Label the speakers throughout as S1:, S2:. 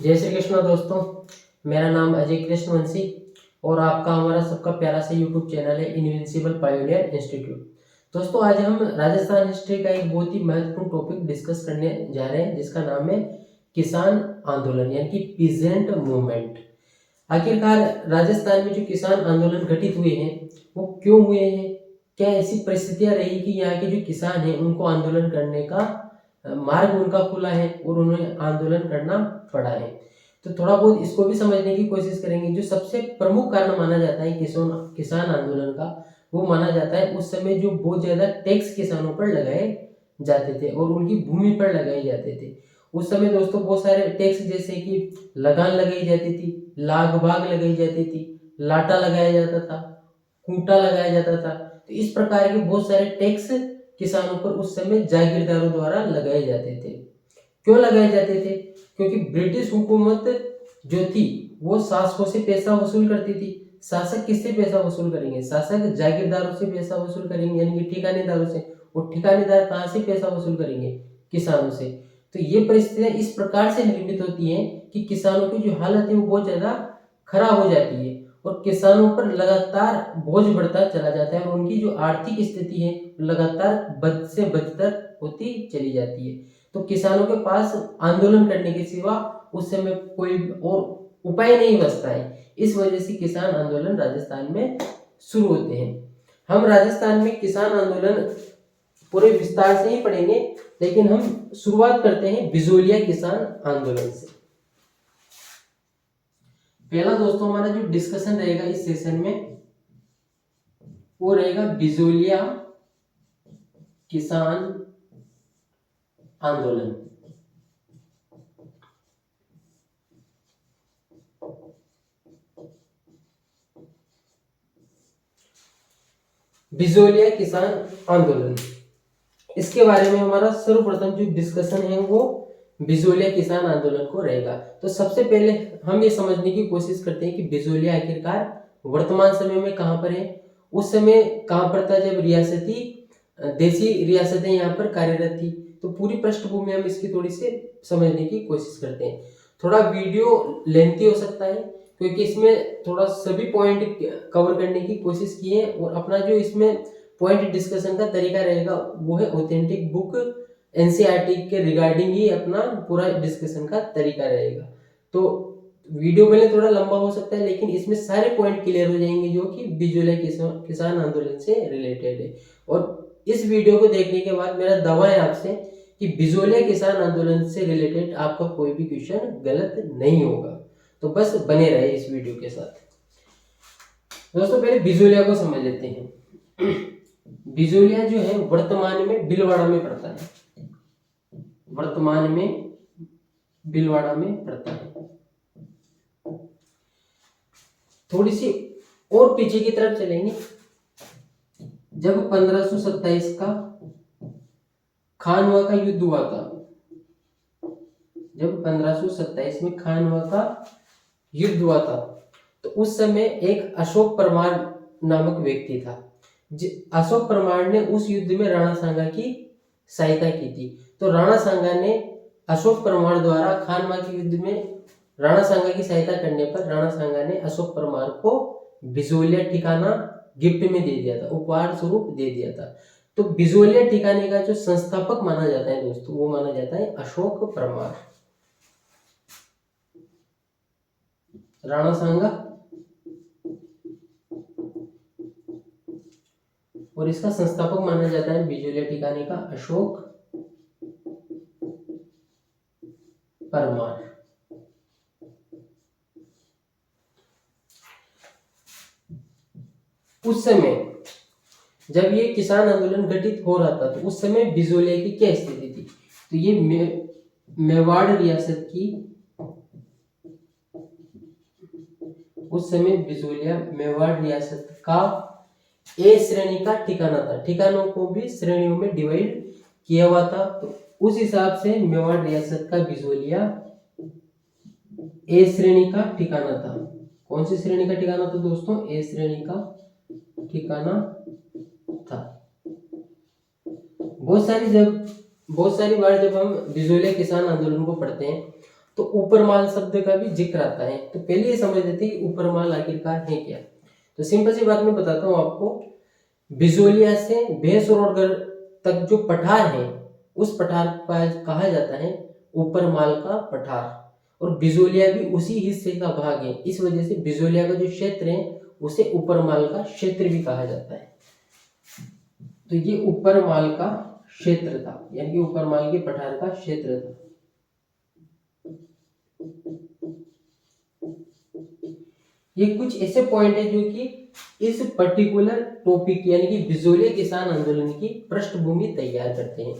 S1: जय श्री कृष्ण दोस्तों। मेरा नाम अजय कृष्ण वंशी और आपका हमारा सबका प्यारा सा यूट्यूब चैनल है इनविंसिबल पायोनियर इंस्टीट्यूट। दोस्तों आज हम राजस्थान हिस्ट्री का एक बहुत ही महत्वपूर्ण टॉपिक डिस्कस करने जा रहे हैं जिसका नाम है किसान आंदोलन यानी कि पीजेंट मूवमेंट। आखिरकार राजस्थान में जो किसान आंदोलन घटित हुए हैं वो क्यों हुए हैं, क्या ऐसी परिस्थितियां रही कि यहाँ के जो किसान हैं उनको आंदोलन करने का मार्ग उनका खुला है और उन्हें आंदोलन करना पड़ा है। तो थोड़ा बहुत इसको भी समझने की कोशिश करेंगे। जो सबसे प्रमुख कारण माना जाता है किसान आंदोलन का, वो माना जाता है उस समय जो बहुत ज्यादा टैक्स किसानों पर लगाए जाते थे और उनकी भूमि पर लगाए जाते थे। उस समय दोस्तों बहुत सारे टैक्स जैसे कि लगान लगाई जाती थी, लाग बाग लगाई जाती थी, लाटा लगाया जाता था, कूटा लगाया जाता था। तो इस प्रकार के बहुत सारे टैक्स किसानों पर उस समय जागीरदारों द्वारा लगाए जाते थे। क्यों लगाए जाते थे? क्योंकि ब्रिटिश हुकूमत जो थी वो शासकों से पैसा वसूल करती थी। शासक किससे पैसा वसूल करेंगे? शासक जागीरदारों से पैसा वसूल करेंगे यानी कि ठिकानेदारों से। और ठिकानेदार कहाँ से पैसा वसूल करेंगे? किसानों से। तो ये परिस्थितियां इस प्रकार से निर्मित होती हैं कि किसानों की जो हालत है वो बहुत ज्यादा खराब हो जाती है और किसानों पर लगातार बोझ बढ़ता चला जाता है और उनकी जो आर्थिक स्थिति है लगातार बद से बदतर होती चली जाती है। तो किसानों के पास आंदोलन करने के सिवा उस समय कोई और उपाय नहीं बचता है। इस वजह से किसान आंदोलन राजस्थान में शुरू होते हैं। हम राजस्थान में किसान आंदोलन पूरे विस्तार से ही पढ़ेंगे, लेकिन हम शुरुआत करते हैं बिजोलिया किसान आंदोलन से। पहला दोस्तों हमारा जो डिस्कशन रहेगा इस सेशन में वो रहेगा बिजोलिया किसान आंदोलन। बिजोलिया किसान आंदोलन, इसके बारे में हमारा सर्वप्रथम जो डिस्कशन है वो बिजोलिया किसान आंदोलन को रहेगा। तो सबसे पहले हम ये समझने की कोशिश करते हैं कि बिजोलिया आखिरकार वर्तमान समय में कहाँ पर है। उस समय कहाँ पर था जब रियासती देशी रियासतें यहाँ पर कार्यरत थी। तो पूरी पृष्ठभूमि हम इसकी थोड़ी सी समझने की कोशिश करते हैं। थोड़ा वीडियो लेंथी हो सकता है क्योंकि इसमें थोड़ा सभी पॉइंट कवर करने की कोशिश की है और अपना जो इसमें पॉइंट डिस्कशन का तरीका रहेगा वो है ऑथेंटिक बुक एनसीईआरटी के रिगार्डिंग ही अपना पूरा डिस्कशन का तरीका रहेगा। तो वीडियो भले थोड़ा लंबा हो सकता है लेकिन इसमें सारे पॉइंट क्लियर हो जाएंगे जो कि बिजोलिया किसान आंदोलन से रिलेटेड है। और इस वीडियो को देखने के बाद मेरा दावा है आपसे कि बिजोलिया किसान आंदोलन से रिलेटेड आपका कोई भी क्वेश्चन गलत नहीं होगा। तो बस बने रहे इस वीडियो के साथ। दोस्तों पहले बिजोलिया को समझ लेते हैं। बिजोलिया जो है वर्तमान में भीलवाड़ा में पड़ता है। वर्तमान में भीलवाड़ा में पड़ता है। थोड़ी सी और पीछे की तरफ चलेंगे। जब 1527 का खानवा का युद्ध हुआ था, जब 1527 में खानवा का युद्ध हुआ था तो उस समय एक अशोक परमार नामक व्यक्ति था। अशोक परमार ने उस युद्ध में राणा सांगा की सहायता की थी। तो राणा सांगा ने अशोक परमार द्वारा खानवा के युद्ध में राणा सांगा की सहायता करने पर राणा सांगा ने अशोक परमार को बिजोलिया ठिकाना गिफ्ट में दे दिया था, उपहार स्वरूप दे दिया था। तो बिजोलिया ठिकाने का जो संस्थापक माना जाता है दोस्तों वो माना जाता है अशोक परमार। राणा सांगा और इसका संस्थापक माना जाता है बिजोलिया ठिकाने का अशोक परमार। उस समय जब ये किसान आंदोलन घटित हो रहा था तो उस समय बिजोलिया की क्या स्थिति थी? तो ये मेवाड़ रियासत की, उस समय बिजोलिया मेवाड़ रियासत का ए श्रेणी का ठिकाना था। ठिकानों को भी श्रेणियों में डिवाइड किया हुआ था। तो उस हिसाब से मेवाड़ रियासत का बिजोलिया ए श्रेणी का ठिकाना था। कौन सी श्रेणी का ठिकाना था दोस्तों? ए श्रेणी का ठिकाना था। बहुत सारी बार जब हम बिजोलिया किसान आंदोलन को पढ़ते हैं तो उपरमाल शब्द का भी जिक्र आता है। तो पहले ये समझ लेते हैं कि उपरमाल आखिरकार है क्या। तो सिंपल सी बात मैं बताता हूँ आपको। बिजोलिया से भैंसरोडगढ़ तक जो पठार है उस पठार को कहा जाता है उपरमाल का पठार, और बिजोलिया भी उसी हिस्से का भाग है। इस वजह से बिजोलिया का जो क्षेत्र है उसे उपरमाल का क्षेत्र भी कहा जाता है। तो ये उपरमाल का क्षेत्र था, यानी कि उपरमाल के पठार का क्षेत्र था। ये कुछ ऐसे पॉइंट है जो कि इस पर्टिकुलर टॉपिक यानी कि बिजोलिया किसान आंदोलन की पृष्ठभूमि तैयार करते हैं।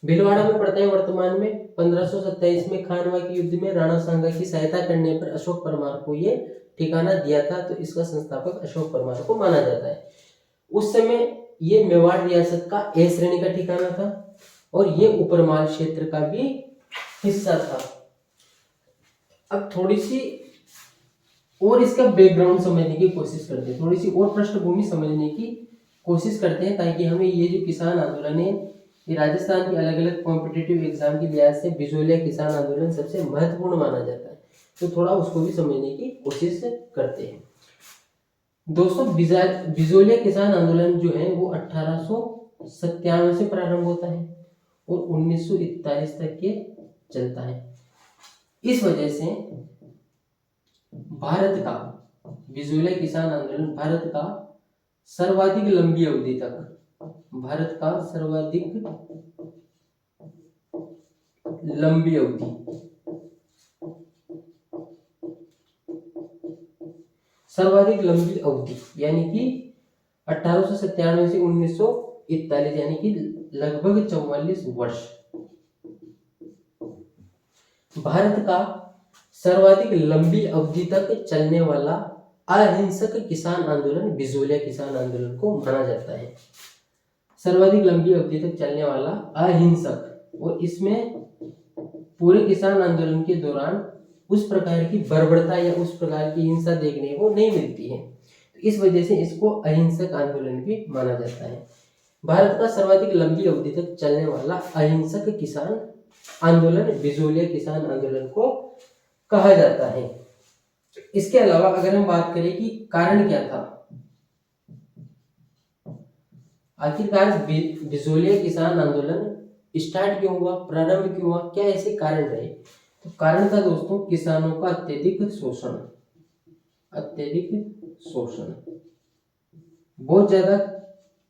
S1: भीलवाड़ा में पड़ता है वर्तमान में। 1527 में खानवा के युद्ध में राणा सांगा की सहायता करने पर अशोक परमार को ये ठिकाना दिया था, तो इसका संस्थापक अशोक परमार को माना जाता है। उस समय ये मेवाड़ रियासत का ए श्रेणी का ठिकाना था और ये उपरमाल क्षेत्र का भी हिस्सा था। अब थोड़ी सी और इसका बैकग्राउंड समझने की कोशिश करते हैं, थोड़ी सी और पृष्ठभूमि समझने की कोशिश करते हैं, ताकि हमें ये जो किसान आंदोलन है ये राजस्थान के अलग अलग कॉम्पिटिटिव एग्जाम की लिहाज से बिजोलिया किसान आंदोलन सबसे महत्वपूर्ण माना जाता है। तो थोड़ा उसको भी समझने की कोशिश करते हैं। दोस्तों, बिजोलिया किसान आंदोलन जो है वो 1897 से प्रारंभ होता है और 1941 तक के चलता है। इस वजह से भारत का बिजोलिया किसान आंदोलन भारत का सर्वाधिक लंबी अवधि तक सर्वाधिक लंबी अवधि यानी कि 1897 से 1941 यानी कि लगभग 44 वर्ष भारत का सर्वाधिक लंबी अवधि तक चलने वाला अहिंसक किसान आंदोलन बिजोलिया किसान आंदोलन को माना जाता है। सर्वाधिक लंबी अवधि तक चलने वाला अहिंसक, और इसमें पूरे किसान आंदोलन के दौरान उस प्रकार की बर्बरता या उस प्रकार की हिंसा देखने को नहीं मिलती है, तो इस वजह से इसको अहिंसक आंदोलन भी माना जाता है। भारत का सर्वाधिक लंबी अवधि तक चलने वाला अहिंसक किसान आंदोलन बिजोलिया किसान आंदोलन को कहा जाता है। इसके अलावा अगर हम बात करें कि कारण क्या था, आखिरकार बिजोलिया किसान आंदोलन स्टार्ट क्यों हुआ, प्रारंभ क्यों हुआ, क्या ऐसे कारण रहे। तो कारण था दोस्तों किसानों का अत्यधिक शोषण। बहुत ज्यादा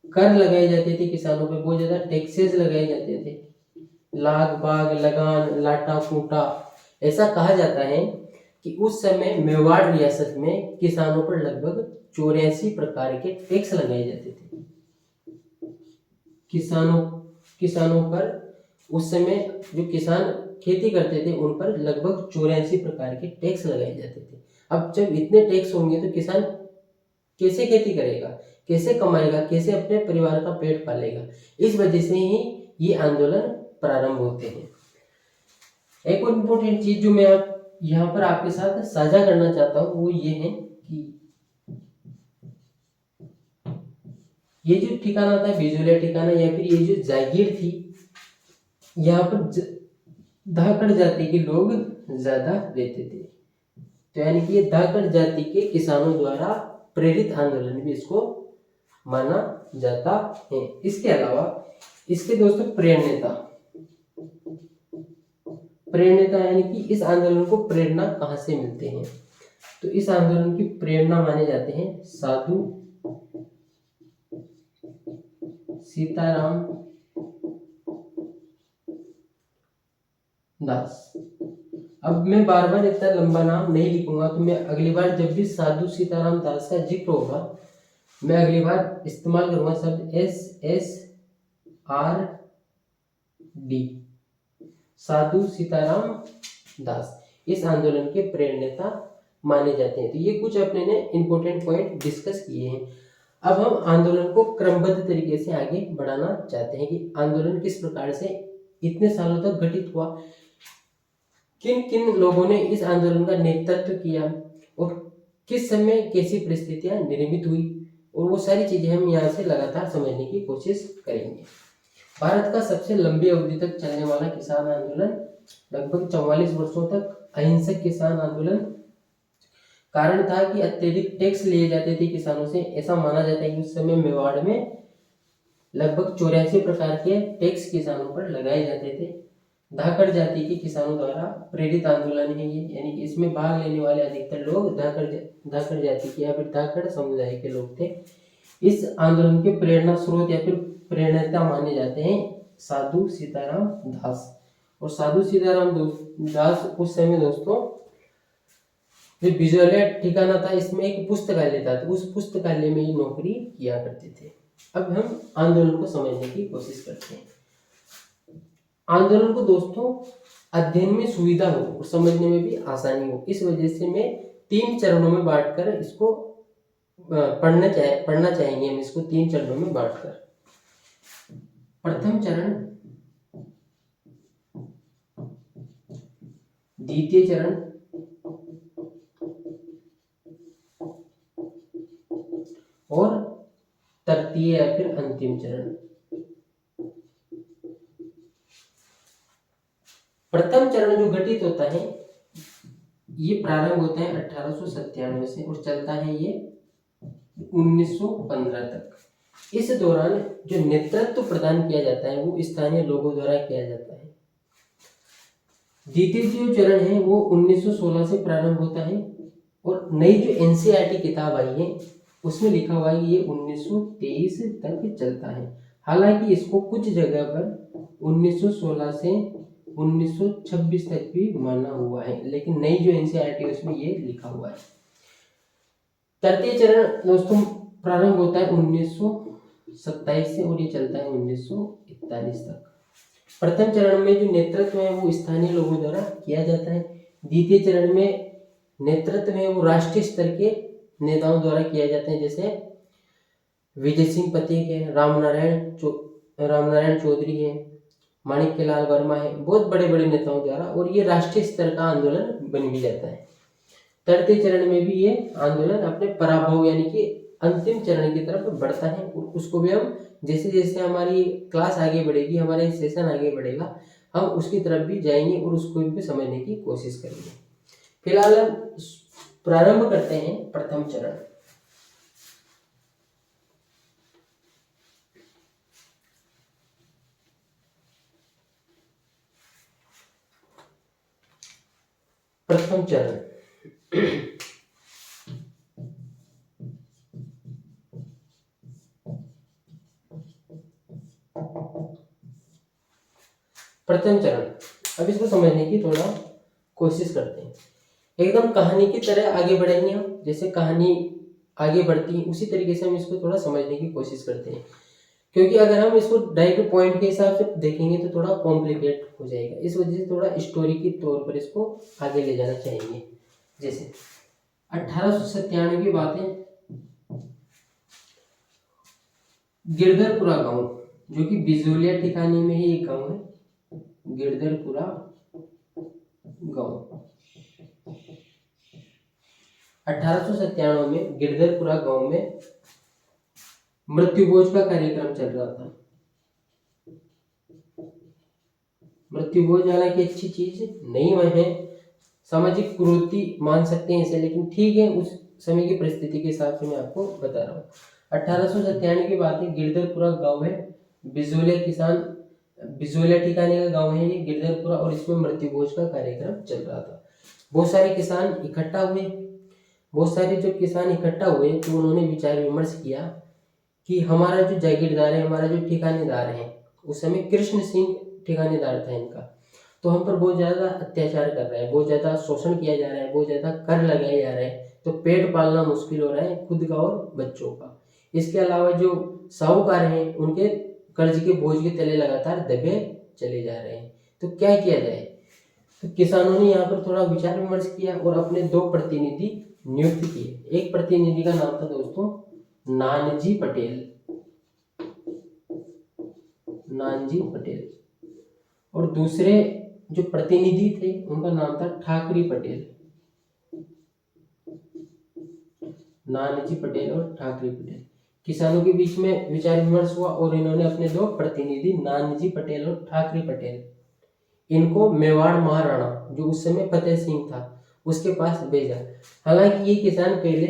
S1: कर लगाए जाते थे किसानों पे, बहुत ज्यादा टैक्सेस लगाए जाते थे, लाग बाग लगान लाटा फूटा। ऐसा कहा जाता है कि उस समय मेवाड़ रियासत में किसानों पर लगभग 84 प्रकार के टैक्स लगाए जाते थे। किसानों पर उस समय जो किसान खेती करते थे उन पर लगभग 84 प्रकार के टैक्स लगाए जाते थे। अब जब इतने टैक्स होंगे तो किसान कैसे खेती करेगा, कैसे कमाएगा, कैसे अपने परिवार का पेट पालेगा। इस वजह से ही ये आंदोलन प्रारंभ होते हैं। एक और इम्पोर्टेंट चीज जो मैं यहाँ पर आपके साथ साझा करना चाहता हूँ वो ये है कि ये जो ठिकाना था बिजोलिया ठिकाना या फिर ये जो जागीर थी, यहाँ पर धाकड़ जाति के लोग ज्यादा रहते थे। तो यानी कि ये धाकड़ जाति के किसानों द्वारा प्रेरित आंदोलन भी इसको माना जाता है। इसके अलावा इसके दोस्तों प्रेरणेता यानी कि इस आंदोलन को प्रेरणा कहाँ से मिलते हैं, तो इस आंदोलन की प्रेरणा माने जाते हैं साधु सीताराम दास। अब मैं बार बार इतना लंबा नाम नहीं लिखूंगा, तो मैं अगली बार जब भी साधु सीताराम दास का जिक्र होगा मैं अगली बार इस्तेमाल करूंगा शब्द SSRD, साधु सीताराम दास। इस आंदोलन के प्रेरणेता माने जाते हैं। तो ये कुछ अपने ने इंपॉर्टेंट पॉइंट डिस्कस किए हैं। अब हम आंदोलन को क्रमबद्ध तरीके से आगे बढ़ाना चाहते हैं कि आंदोलन किस प्रकार से इतने सालों तक घटित हुआ, किन किन लोगों ने इस आंदोलन का नेतृत्व किया और किस समय कैसी परिस्थितियां निर्मित हुई, और वो सारी चीजें हम यहाँ से लगातार समझने की कोशिश करेंगे। भारत का सबसे लंबी अवधि तक चलने वाला किसान आंदोलन लगभग 44 वर्षों तक अहिंसक किसान आंदोलन कारण था कि अत्यधिक टैक्स लिए जाते थे किसानों से। ऐसा माना जाता है कि उस समय मेवाड़ में लगभग 84 प्रकार के टैक्स किसानों पर लगाए जाते थे। धाकड़ जाति के किसानों द्वारा प्रेरित आंदोलन है ये, यानी कि इसमें भाग लेने वाले अधिकतर लोग धाकड़ जाति के या फिर धाकड़ समुदाय के लोग थे। इस आंदोलन के प्रेरणा स्रोत या फिर प्रेरणा माने जाते हैं साधु सीताराम दास। और साधु सीताराम दास उस समय दोस्तों जो बिजौलिया ठिकाना था, इसमें एक पुस्तकालय था, तो उस पुस्तकालय में ये नौकरी किया करते थे। अब हम आंदोलन को समझने की कोशिश करते हैं। आंदोलन को दोस्तों अध्ययन में सुविधा हो और समझने में भी आसानी हो, इस वजह से मैं 3 चरणों में बांटकर इसको पढ़ना चाहेंगे हम इसको 3 चरणों में बांटकर। प्रथम चरण, द्वितीय चरण और तृतीय या फिर अंतिम चरण। प्रथम चरण जो घटित होता है ये प्रारंभ होता है 1897 से और चलता है ये 1915 तक। इस दौरान जो नेतृत्व प्रदान किया जाता है वो स्थानीय लोगों द्वारा किया जाता है। द्वितीय जो चरण है वो 1916 से प्रारंभ होता है और नई जो एनसीईआरटी किताब आई है उसमें लिखा हुआ है ये 1923 तक चलता है। हालांकि इसको कुछ जगह पर 1916 से 1926 तक भी माना हुआ है, लेकिन नई जो एनसीईआरटी है उसमें ये लिखा हुआ है। तृतीय चरण दोस्तों प्रारंभ होता है 1927 से और ये चलता है 1941 तक। प्रथम चरण में जो नेतृत्व है वो स्थानीय लोगों द्वारा किया जाता है। द्वितीय चरण में नेतृत्व है वो राष्ट्रीय स्तर के नेताओं द्वारा किया जाता है, जैसे विजय सिंह पथिक है, रामनारायण चौधरी है, माणिक्यलाल वर्मा है, बहुत बड़े बड़े नेताओं द्वारा, और ये राष्ट्रीय स्तर का आंदोलन बन भी जाता है। तृतीय चरण में भी ये आंदोलन अपने पराभव यानी कि अंतिम चरण की तरफ बढ़ता है और उसको भी हम जैसे जैसे हमारी क्लास आगे बढ़ेगी, हमारे सेशन आगे बढ़ेगा, हम उसकी तरफ भी जाएंगे और उसको भी समझने की कोशिश करेंगे। फिलहाल हम प्रारंभ करते हैं प्रथम चरण। प्रथम चरण प्रथम चरण, अब इसको समझने की थोड़ा कोशिश करते हैं। एकदम कहानी की तरह आगे बढ़ेंगे हम, जैसे कहानी आगे बढ़ती है उसी तरीके से हम इसको थोड़ा समझने की कोशिश करते हैं, क्योंकि अगर हम इसको डायरेक्ट पॉइंट के हिसाब से देखेंगे तो थोड़ा कॉम्प्लिकेट हो जाएगा। इस वजह से थोड़ा स्टोरी के तौर पर इसको आगे ले जाना चाहिए। जैसे 1897 की बात है, गिरधरपुरा गांव जो कि बिजोलिया ठिकाने में ही एक गांव है, गिरधरपुरा गांव 1897 में गिरधरपुरा गांव में मृत्यु भोज का कार्यक्रम चल रहा था। मृत्यु भोज हालांकि अच्छी चीज नहीं है, सामाजिक कुरीति मान सकते हैं इसे, लेकिन ठीक है उस समय की परिस्थिति के हिसाब से मैं आपको बता रहा हूँ। 1897 की बात है, गिरधरपुरा गांव है, बिजोलिया ठिकाने का गांव है ये गिरधरपुरा, और इसमें मृत्यु भोज का कार्यक्रम चल रहा था। बहुत सारे किसान इकट्ठा हुए तो उन्होंने विचार विमर्श किया कि हमारा जो जागीरदार है, हमारा जो ठिकानेदार है, उस समय कृष्ण सिंह ठिकानेदार था इनका, तो हम पर बहुत ज़्यादा अत्याचार कर रहा है, बहुत ज़्यादा शोषण किया जा रहा है, बहुत ज़्यादा कर लगाया जा रहा है, तो पेट पालना मुश्किल हो रहा है खुद का और बच्चों का। इसके अलावा जो साहूकार हैं उनके कर्ज के बोझ के तले लगातार दबे चले जा रहे हैं, तो क्या किया जाए। तो किसानों ने यहाँ पर थोड़ा विचार विमर्श किया और अपने 2 प्रतिनिधि नियुक्त किए। एक प्रतिनिधि का नाम था दोस्तों नानजी पटेल और दूसरे जो प्रतिनिधि थे उनका नाम था ठाकरी पटेल। नानजी पटेल और ठाकरी पटेल, किसानों के बीच में विचार विमर्श हुआ और इन्होंने अपने 2 प्रतिनिधि नानजी पटेल और ठाकरी पटेल इनको मेवाड़ महाराणा जो उस समय फतेह सिंह था उसके पास भेजा। हालांकि ये किसान पहले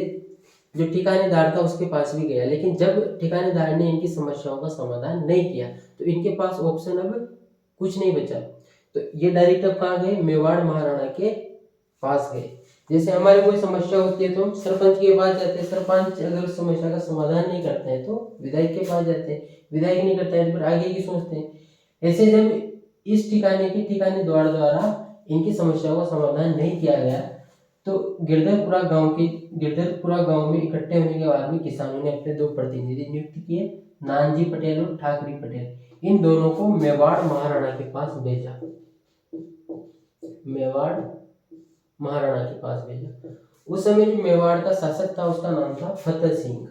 S1: जो ठिकानेदार था उसके पास भी गया, लेकिन जब ठिकानेदार ने इनकी समस्याओं का समाधान नहीं किया तो इनके पास ऑप्शन अब कुछ नहीं बचा। तो ये डायरेक्ट अब कहाँ गए, मेवाड़ महाराणा के पास गए। जैसे हमारी कोई समस्या होती है तो हम सरपंच के पास जाते हैं, सरपंच अगर उस समस्या का समाधान नहीं करते हैं तो विधायक के पास जाते हैं, विधायक नहीं करता है तो फिर आगे की सोचते हैं। ऐसे जब इस ठिकानेदार द्वारा इनकी समस्याओं का समाधान नहीं किया गया तो गिरधरपुरा गांव में इकट्ठे होने के बाद में किसानों ने अपने दो प्रतिनिधि नियुक्त किए, नानजी पटेल और ठाकरी पटेल। इन दोनों को मेवाड़ महाराणा के पास भेजा, मेवाड़ महाराणा के पास भेजा। उस समय जो मेवाड़ का शासक था उसका नाम था फतेह सिंह।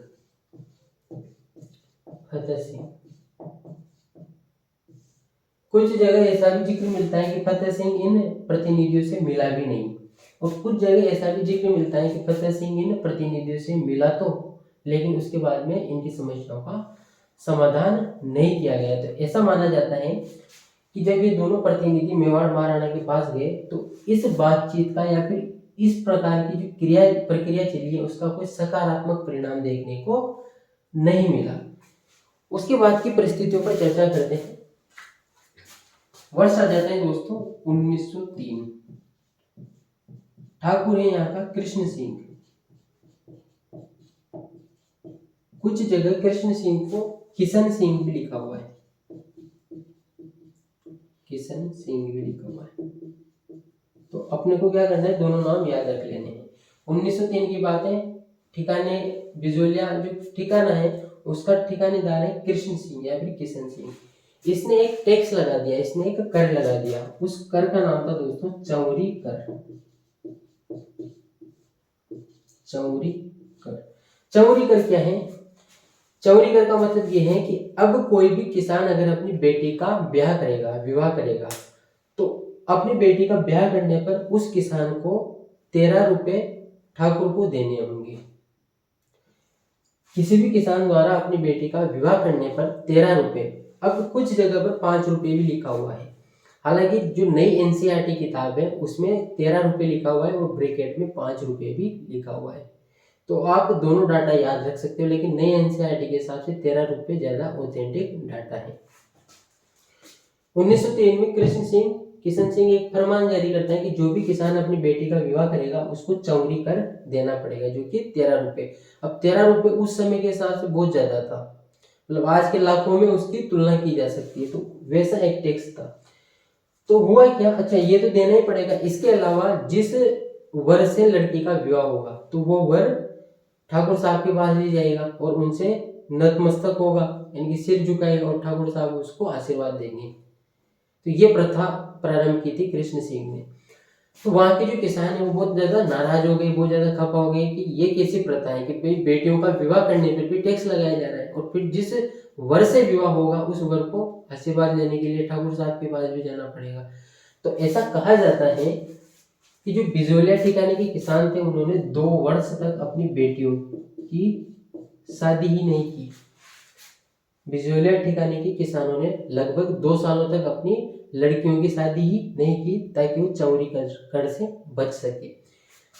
S1: फतेह सिंह कुछ जगह ऐसा भी जिक्र मिलता है कि फतेह सिंह इन प्रतिनिधियों से मिला भी नहीं, और कुछ जगह ऐसा भी जिक्र मिलता है कि फतेह सिंह इन प्रतिनिधियों से मिला तो, लेकिन उसके बाद में इनकी समस्याओं का समाधान नहीं किया गया। तो ऐसा माना जाता है कि जब ये दोनों प्रतिनिधि मेवाड़ महाराणा के पास गए तो इस बातचीत का या फिर इस प्रकार की जो प्रक्रिया चली है उसका कोई सकारात्मक परिणाम देखने को नहीं मिला। उसके बाद की परिस्थितियों पर चर्चा करते हैं। वर्ष आ जाता है दोस्तों 1903। ठाकुर है यहाँ का कृष्ण सिंह। कुछ जगह कृष्ण सिंह को किशन सिंह भी लिखा हुआ है, किशन सिंह भी लिखा हुआ है। तो अपने को क्या करना है, दोनों नाम याद रख लेने हैं। 1903 की बात है। ठिकाने बिजोलिया जो ठिकाना है उसका ठिकानेदार है कृष्ण सिंह या फिर किशन सिंह। इसने एक टैक्स लगा दिया, इसने एक कर लगा दिया। उस कर का नाम था दोस्तों चौरी कर। चौरी कर, चौरी कर क्या है? चौरी कर का मतलब ये है कि अब कोई भी किसान अगर अपनी बेटी का ब्याह करेगा, विवाह करेगा, तो अपनी बेटी का ब्याह करने पर उस किसान को 13 रुपए ठाकुर को देने होंगे। किसी भी किसान द्वारा अपनी बेटी का विवाह करने पर 13 रुपए, अब कुछ जगह पर 5 रुपए भी लिखा हुआ है। हालांकि जो नई एनसीईआरटी किताब है उसमें 13 रुपए लिखा हुआ है और ब्रैकेट में 5 रुपए भी लिखा हुआ है। तो आप दोनों डाटा याद रख सकते हो, लेकिन नई एनसीईआरटी के हिसाब से 13 रुपए ज्यादा ऑथेंटिक डाटा है। 1903 में किशन सिंह एक फरमान जारी करता है कि जो भी किसान अपनी बेटी का विवाह करेगा उसको चौरी कर देना पड़ेगा, जो कि 13 रुपए। अब 13 रुपए उस समय के हिसाब से बहुत ज्यादा था, मतलब आज के लाखों में उसकी तुलना की जा सकती है। तो वैसा एक टैक्स था। तो हुआ क्या, अच्छा ये तो देना ही पड़ेगा। इसके अलावा जिस वर से लड़की का विवाह होगा तो वो वर ठाकुर साहब के पास भी जाएगा और उनसे नतमस्तक होगा, यानी कि सिर झुकाएगा और ठाकुर साहब उसको आशीर्वाद देंगे। तो ये प्रथा प्रारंभ की थी कृष्ण सिंह ने। तो वहाँ के जो किसान है वो बहुत ज्यादा नाराज हो गए, बहुत ज्यादा खपा हो गए कि ये कैसी प्रथा है कि भाई बेटियों का विवाह करने पर भी टैक्स लगाया जा रहा है, और फिर जिस वर से विवाह होगा उस वर को आशीर्वाद लेने के लिए ठाकुर साहब के पास भी जाना पड़ेगा। तो ऐसा कहा जाता है कि जो बिजोलिया ठिकाने के किसान थे उन्होंने 2 वर्ष तक अपनी बेटियों की शादी ही नहीं की। बिजोलिया ठिकाने के किसानों ने लगभग 2 सालों तक अपनी लड़कियों की शादी ही नहीं की ताकि वो चौरी कर से बच सके।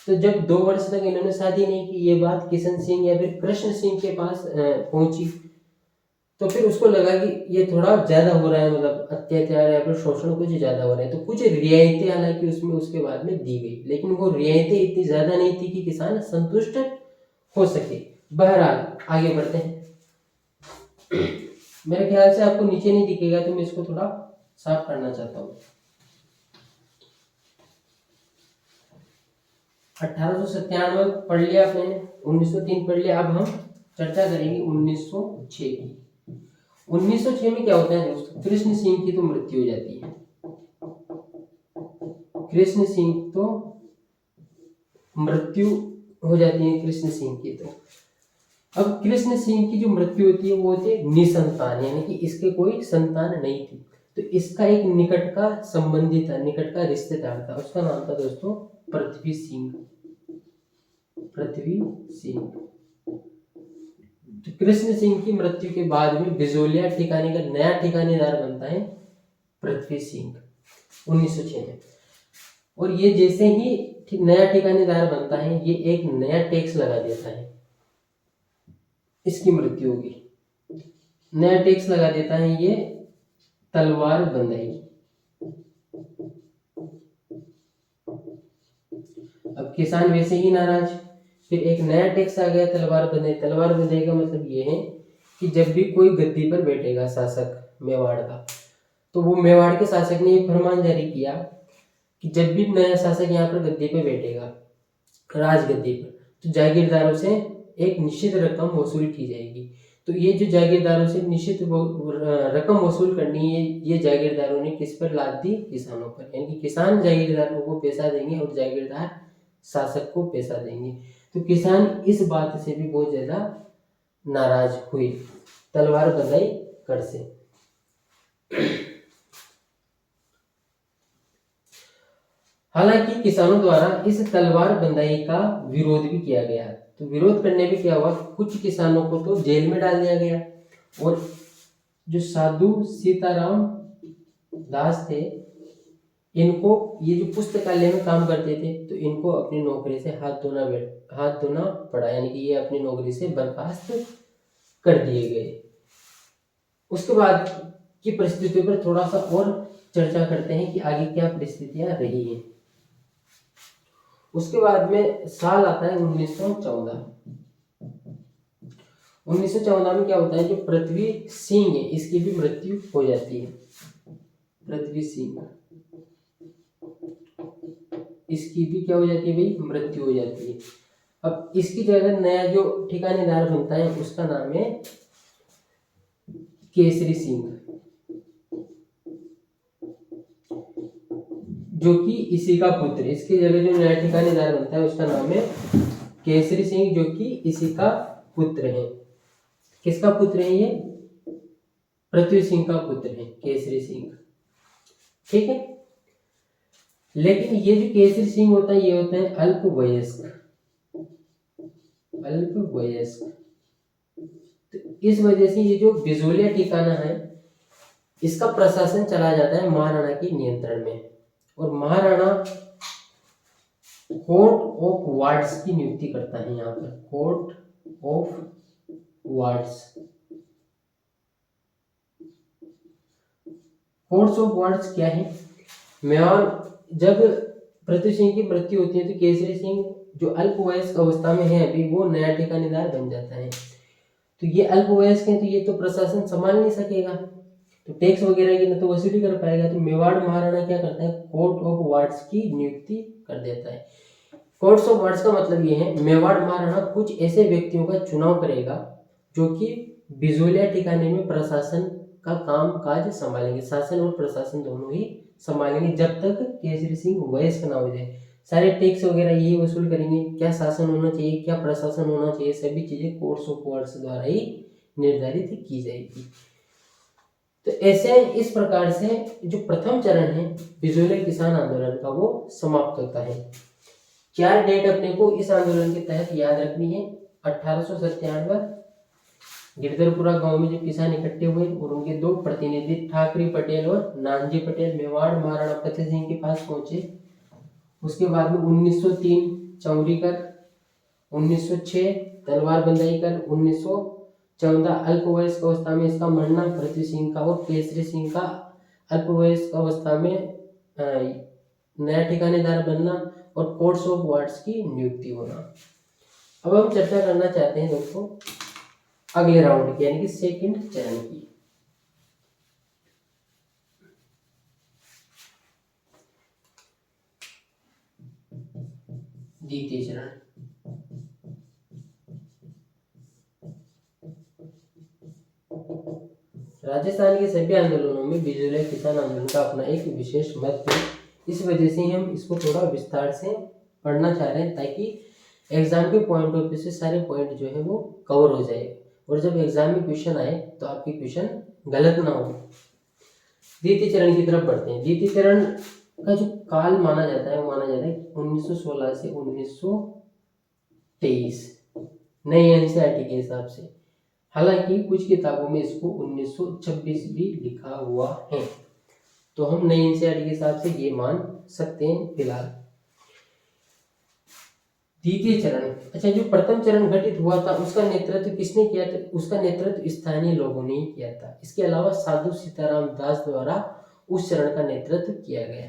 S1: तो जब 2 वर्ष तक इन्होंने शादी नहीं की, ये बात किशन सिंह या फिर कृष्ण सिंह के पास पहुंची, तो फिर उसको लगा कि ये थोड़ा ज्यादा हो रहा है, मतलब अत्याचार या फिर शोषण कुछ ज्यादा हो रहा है। तो कुछ रियायतें हालांकि उसमें उसके बाद में दी गई, लेकिन वो रियायतें इतनी ज्यादा नहीं थी कि किसान संतुष्ट हो सके। बहरहाल आगे बढ़ते हैं। मेरे ख्याल से आपको नीचे नहीं दिखेगा तो मैं इसको थोड़ा साफ करना चाहता हूँ। 1897 पढ़ लिया आपने, 1903 पढ़ लिया। अब हम चर्चा करेंगे 1906 की। 1906 में क्या होता है दोस्तों, कृष्ण सिंह की तो मृत्यु हो जाती है। कृष्ण सिंह तो मृत्यु हो जाती है कृष्ण सिंह की। तो अब कृष्ण सिंह की जो मृत्यु होती है वो होती है निसंतान, यानी कि इसके कोई संतान नहीं थी। तो इसका एक निकट का संबंधी था, निकट का रिश्तेदार था, उसका नाम था दोस्तों पृथ्वी सिंह। पृथ्वी सिंह। तो कृष्ण सिंह की मृत्यु के बाद में बिजोलिया ठिकाने का नया ठिकानेदार बनता है पृथ्वी सिंह। 1906 में। और ये जैसे ही नया ठिकानेदार बनता है ये एक नया टैक्स लगा देता है, इसकी मृत्यु होगी, नया टैक्स लगा देता है ये तलवार बंदाई। अब किसान वैसे ही नाराज, फिर एक नया टैक्स आ गया तलवार बंदाई। तलवार बंदाई का मतलब ये है कि जब भी कोई गद्दी पर बैठेगा शासक मेवाड़ का, तो वो मेवाड़ के शासक ने एक फरमान जारी किया कि जब भी नया शासक यहाँ पर गद्दी पे बैठेगा, राजगद्दी पर, तो जागीरदारों से एक निश्चित रकम वसूल की जाएगी। तो ये जो जागीरदारों से निश्चित रकम वसूल करनी है, ये जागीरदारों ने किस पर लाद दी? किसानों पर। यानी कि किसान जागीरदारों को पैसा देंगे और जागीरदार शासक को पैसा देंगे। तो किसान इस बात से भी बहुत ज्यादा नाराज हुए तलवार बंदाई कर से। हालांकि किसानों द्वारा इस तलवार बंदाई का विरोध भी किया गया, तो विरोध करने में क्या हुआ, कुछ किसानों को तो जेल में डाल दिया गया, और जो साधु सीताराम दास थे, इनको, ये जो पुस्तकालय में काम करते थे, तो इनको अपनी नौकरी से हाथ धोना पड़ा, यानी कि ये अपनी नौकरी से बर्खास्त कर दिए गए। उसके बाद की परिस्थितियों पर थोड़ा सा और चर्चा करते हैं कि आगे क्या परिस्थितियां रही हैं। उसके बाद में साल आता है 1914। 1914 में क्या होता है, जो पृथ्वी सिंह है इसकी भी मृत्यु हो जाती है। पृथ्वी सिंह, इसकी भी क्या हो जाती है भाई, मृत्यु हो जाती है। अब इसकी जगह नया जो ठिकानेदार बनता है उसका नाम है केसरी सिंह, जो कि इसी का पुत्र। इसकी जगह जो नया ठिकानेदार बनता है उसका नाम है केसरी सिंह, जो कि इसी का पुत्र है। किसका पुत्र है ये? पृथ्वी सिंह का पुत्र है केसरी सिंह, ठीक है। लेकिन ये जो केसरी सिंह होता है ये होता है अल्पवयस्क। तो इस वजह से ये जो बिजोलिया ठिकाना है इसका प्रशासन चला जाता है महाराणा के नियंत्रण में, और महाराणा कोर्ट ऑफ वार्ड्स की नियुक्ति करता है यहाँ पर। Court of wards, courts of wards क्या है? मेवाड़, जब पृथ्वी सिंह की मृत्यु होती है तो केसरी सिंह जो अल्पवयस्क अवस्था में है अभी, वो नया ठिकानेदार बन जाता है। तो ये अल्पवयस्क है तो ये तो प्रशासन संभाल नहीं सकेगा, तो टैक्स वगैरह की न तो वसूली कर पाएगा। तो मेवाड़ महाराणा क्या करता है, कोर्ट ऑफ वार्ड्स की नियुक्ति कर देता है। कोर्ट्स ऑफ वार्ड्स का मतलब ये है, मेवाड़ महाराणा कुछ ऐसे व्यक्तियों का चुनाव करेगा जो कि बिजोलिया ठिकाने में प्रशासन का काम काज संभालेंगे, शासन और प्रशासन दोनों ही संभालेंगे जब तक केसरी सिंह वयस्क ना हो जाए। सारे टैक्स वगैरह यही वसूल करेंगे, क्या शासन होना चाहिए, क्या प्रशासन होना चाहिए, सभी चीजें कोर्ट्स ऑफ वार्ड्स द्वारा ही निर्धारित की जाएगी। तो ऐसे इस प्रकार से जो प्रथम चरण है बिजोलिया किसान आंदोलन का वो समाप्त होता है। 4 डेट अपने को इस आंदोलन के तहत याद रखनी है। 1897 गिरधरपुरा गांव में जब किसान इकट्ठे हुए और उनके 2 प्रतिनिधि ठाकरी पटेल और नानजी पटेल मेवाड़ महाराणा प्रताप सिंह के पास पहुंचे। उसके बाद में 1903 चौरी कर, 1906 तलवार बंदाई कर, 1914 अल्पवयस्क अवस्था में इसका मरना पृथ्वी सिंह का, और केसरी सिंह का अल्पवयस्क अवस्था में नया ठिकानेदार बनना और कोर्ट्स ऑफ वार्ड्स की नियुक्ति होना। अब हम चर्चा करना चाहते हैं दोस्तों अगले राउंड की, यानी कि सेकंड चरण की। द्वितीय चरण, राजस्थान के सभी आंदोलनों में बिजोलिया किसान आंदोलन का अपना एक विशेष महत्व है। इस वजह से हम इसको थोड़ा विस्तार से पढ़ना चाह रहे हैं ताकि एग्जाम के पॉइंट ऑफ व्यू से सारे पॉइंट जो है वो कवर हो जाए, और जब एग्जाम में क्वेश्चन आए तो आपके क्वेश्चन गलत ना हो। द्वितीय चरण की तरफ बढ़ते हैं। द्वितीय चरण का जो काल माना जाता है वो माना जाता है 1916 से 1923 नई एनसीईआरटी के हिसाब से। हालांकि कुछ किताबों में इसको 1926 भी लिखा हुआ है। तो हम नई एनसीईआरटी के हिसाब से ये मान सकते हैं फिलहाल। द्वितीय चरण, अच्छा जो प्रथम चरण गठित हुआ था उसका नेतृत्व किसने किया था? उसका नेतृत्व स्थानीय लोगों ने ही किया था। इसके अलावा साधु सीताराम दास द्वारा उस चरण का नेतृत्व किया गया।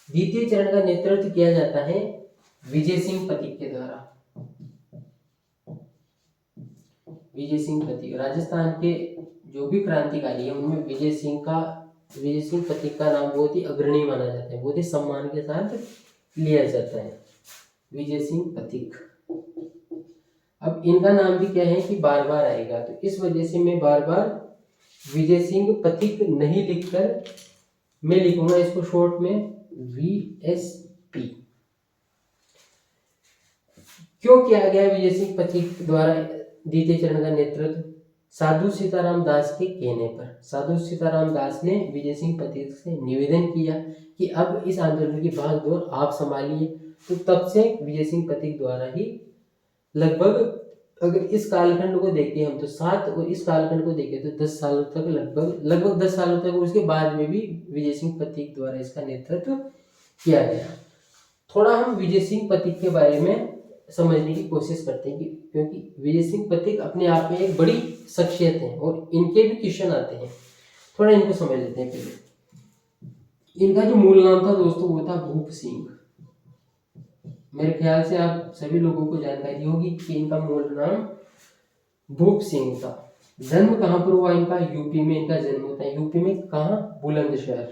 S1: द्वितीय चरण का नेतृत्व किया जाता है विजय सिंह पथिक के द्वारा। विजय सिंह पथिक राजस्थान के जो भी क्रांतिकारी है उनमें विजय सिंह पथिक का नाम बहुत ही अग्रणी माना जाता है, बहुत ही सम्मान के साथ लिया जाता है, विजय सिंह पथिक। अब इनका नाम भी क्या है कि बार बार आएगा, तो इस वजह से मैं बार बार विजय सिंह पथिक नहीं लिखकर मैं लिखूंगा इसको शॉर्ट में VSP। क्यों किया गया विजय सिंह पथिक द्वारा द्वितीय चरण का नेतृत्व? साधु सीताराम दास के कहने पर साधु सीताराम दास ने विजय सिंह पथिक से निवेदन किया कि अब इस आंदोलन की भागदौड़ आप संभालिए। तो तब से विजय सिंह पथिक द्वारा ही लगभग, अगर इस कालखंड को देखें हम तो 7 और इस कालखंड को देखें तो 10 सालों तक लगभग 10 सालों तक, उसके बाद में भी विजय सिंह पथिक द्वारा इसका नेतृत्व किया गया। थोड़ा हम विजय सिंह पथिक के बारे में समझने की कोशिश करते हैं क्योंकि विजय सिंह पथिक अपने आप में एक बड़ी शख्सियत है और इनके भी क्वेश्चन आते हैं, थोड़ा इनको समझ लेते हैं। पहले इनका जो मूल नाम था दोस्तों वो था भूप सिंह। मेरे ख्याल से आप सभी लोगों को जानकारी होगी कि इनका मूल नाम भूप सिंह था। जन्म कहाँ पर हुआ इनका? यूपी में इनका जन्म होता है। यूपी में कहाँ? बुलंदशहर।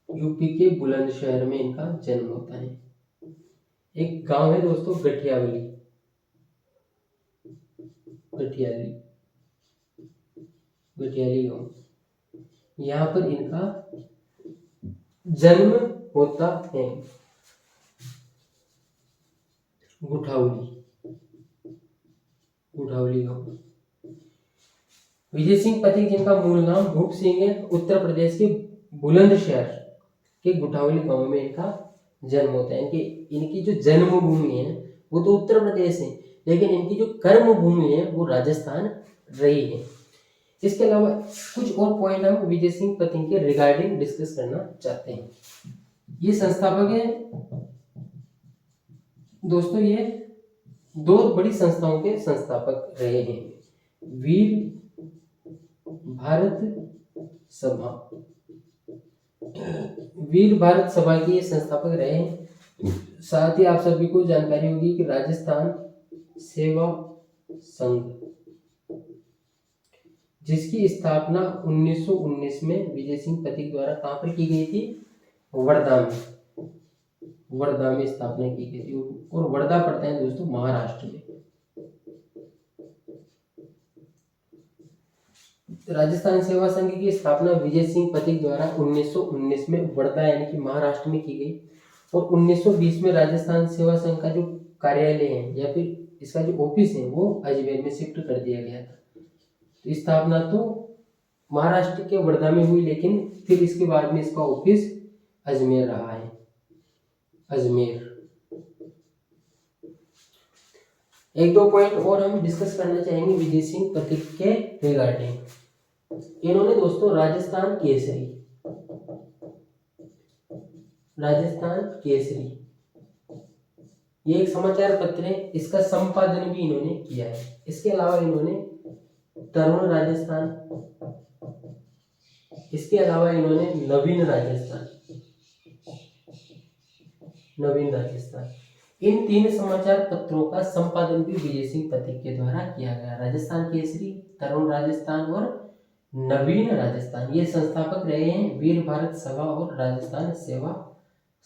S1: यूपी के बुलंदशहर में इनका जन्म होता है। एक गांव है दोस्तों गठियावली, गठियाली गांव, यहाँ पर इनका जन्म होता है। गुठावली गांव। विजय सिंह पथिक जिनका मूल नाम भूप सिंह है, उत्तर प्रदेश के बुलंदशहर के गुठावली गांव में इनका जन्म होता है। इनकी जो जन्मभूमि है वो तो उत्तर प्रदेश है, लेकिन इनकी जो कर्म भूमि है वो राजस्थान रही है। इसके अलावा कुछ और पॉइंट हम विजय सिंह पथिक के रिगार्डिंग डिस्कस करना चाहते हैं। ये संस्थापक है दोस्तों, ये 2 बड़ी संस्थाओं के संस्थापक रहे हैं। वीर भारत सभा के ये संस्थापक रहे हैं। साथ ही आप सभी को जानकारी होगी कि राजस्थान सेवा संघ, जिसकी स्थापना 1919 में विजय सिंह पथिक द्वारा कहां पर की गई थी? वर्धा में स्थापना की गई थी। और वर्धा पड़ता है दोस्तों महाराष्ट्र में। राजस्थान सेवा संघ की स्थापना विजय सिंह पथिक द्वारा 1919 में वर्धा यानी कि महाराष्ट्र में की गई और 1920 में राजस्थान सेवा संघ का जो कार्यालय है या फिर इसका जो ऑफिस है वो अजमेर में शिफ्ट कर दिया गया था। तो स्थापना तो महाराष्ट्र के वर्धा में हुई, लेकिन फिर इसके बाद में इसका ऑफिस अजमेर रहा है। अजमेर। 1-2 पॉइंट और हम डिस्कस करना चाहेंगे विजय सिंह पथिक के रिगार्डिंग। इन्होंने दोस्तों राजस्थान केसरी ये एक समाचार पत्र है, इसका संपादन भी इन्होंने किया है। इसके अलावा इन्होंने तरुण राजस्थान, इसके अलावा इन्होंने नवीन राजस्थान, इन 3 समाचार पत्रों का संपादन भी विजय सिंह पथिक के द्वारा किया गया। राजस्थान केसरी, तरुण राजस्थान और नवीन राजस्थान, ये संस्थापक रहे हैं वीर भारत सभा और राजस्थान सेवा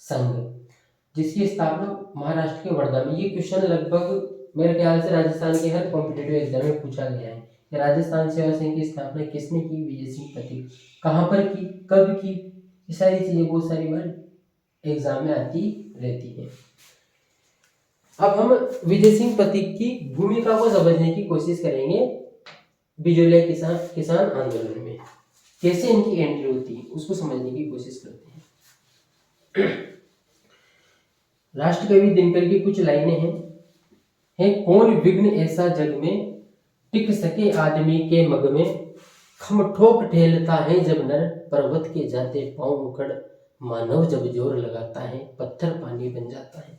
S1: संघ, जिसकी स्थापना महाराष्ट्र के वर्धा में। ये क्वेश्चन लगभग मेरे ख्याल से राजस्थान के हर कॉम्पिटिटिव एग्जाम में पूछा गया है कि राजस्थान सेवा संघ की स्थापना किसने की? विजय सिंह पथिक। कहाँ पर की, कब की, ये सारी चीजें बहुत सारी बार एग्जाम में आती रहती है। अब हम विजय सिंह पथिक की भूमिका को समझने की कोशिश करेंगे बिजोलिया किसान आंदोलन में। कैसे इनकी एंट्री होती है उसको समझने की कोशिश करते हैं। राष्ट्रकवि दिनकर की कुछ लाइनें हैं कौन विघ्न ऐसा जग में, टिक सके आदमी के मग में, खम ठोक ठेलता है जब नर, पर्वत के जाते पांव उखड़, मानव जब जोर लगाता है पत्थर पानी बन जाता है।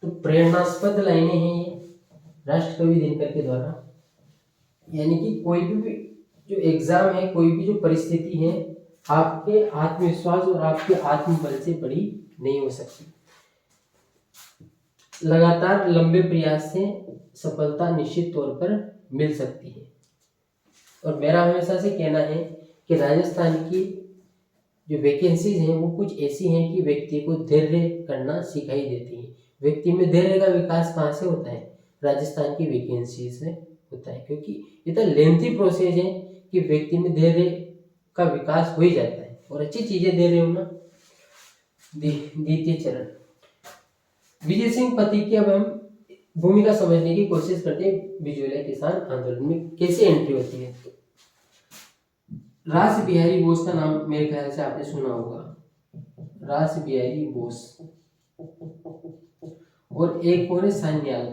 S1: तो प्रेरणास्पद लाइनें हैं ये राष्ट्रकवि दिनकर के द्वारा। यानी कि कोई भी जो एग्जाम है, कोई भी जो परिस्थिति है, आपके आत्मविश्वास और आपके आत्मबल से बड़ी नहीं हो सकती। लगातार लंबे प्रयास से सफलता निश्चित तौर पर मिल सकती है। और मेरा हमेशा से कहना है कि राजस्थान की जो वैकेंसीज हैं वो कुछ ऐसी हैं कि व्यक्ति को धैर्य करना सिखाई देती है। व्यक्ति में धैर्य का विकास कहाँ से होता है? राजस्थान की वैकेंसी से होता है, क्योंकि इतना लेंथी प्रोसेस है कि व्यक्ति में धैर्य का विकास हो ही जाता है। और अच्छी चीजें दे रहे हो ना। द्वितीय चरण, विजय सिंह पति की अब हम भूमिका समझने की कोशिश करते हैं। बिजोलिया किसान आंदोलन में कैसे एंट्री होती है? रास बिहारी बोस का नाम मेरे ख्याल से आपने सुना होगा, रास बिहारी बोस। और एक और है सान्याल।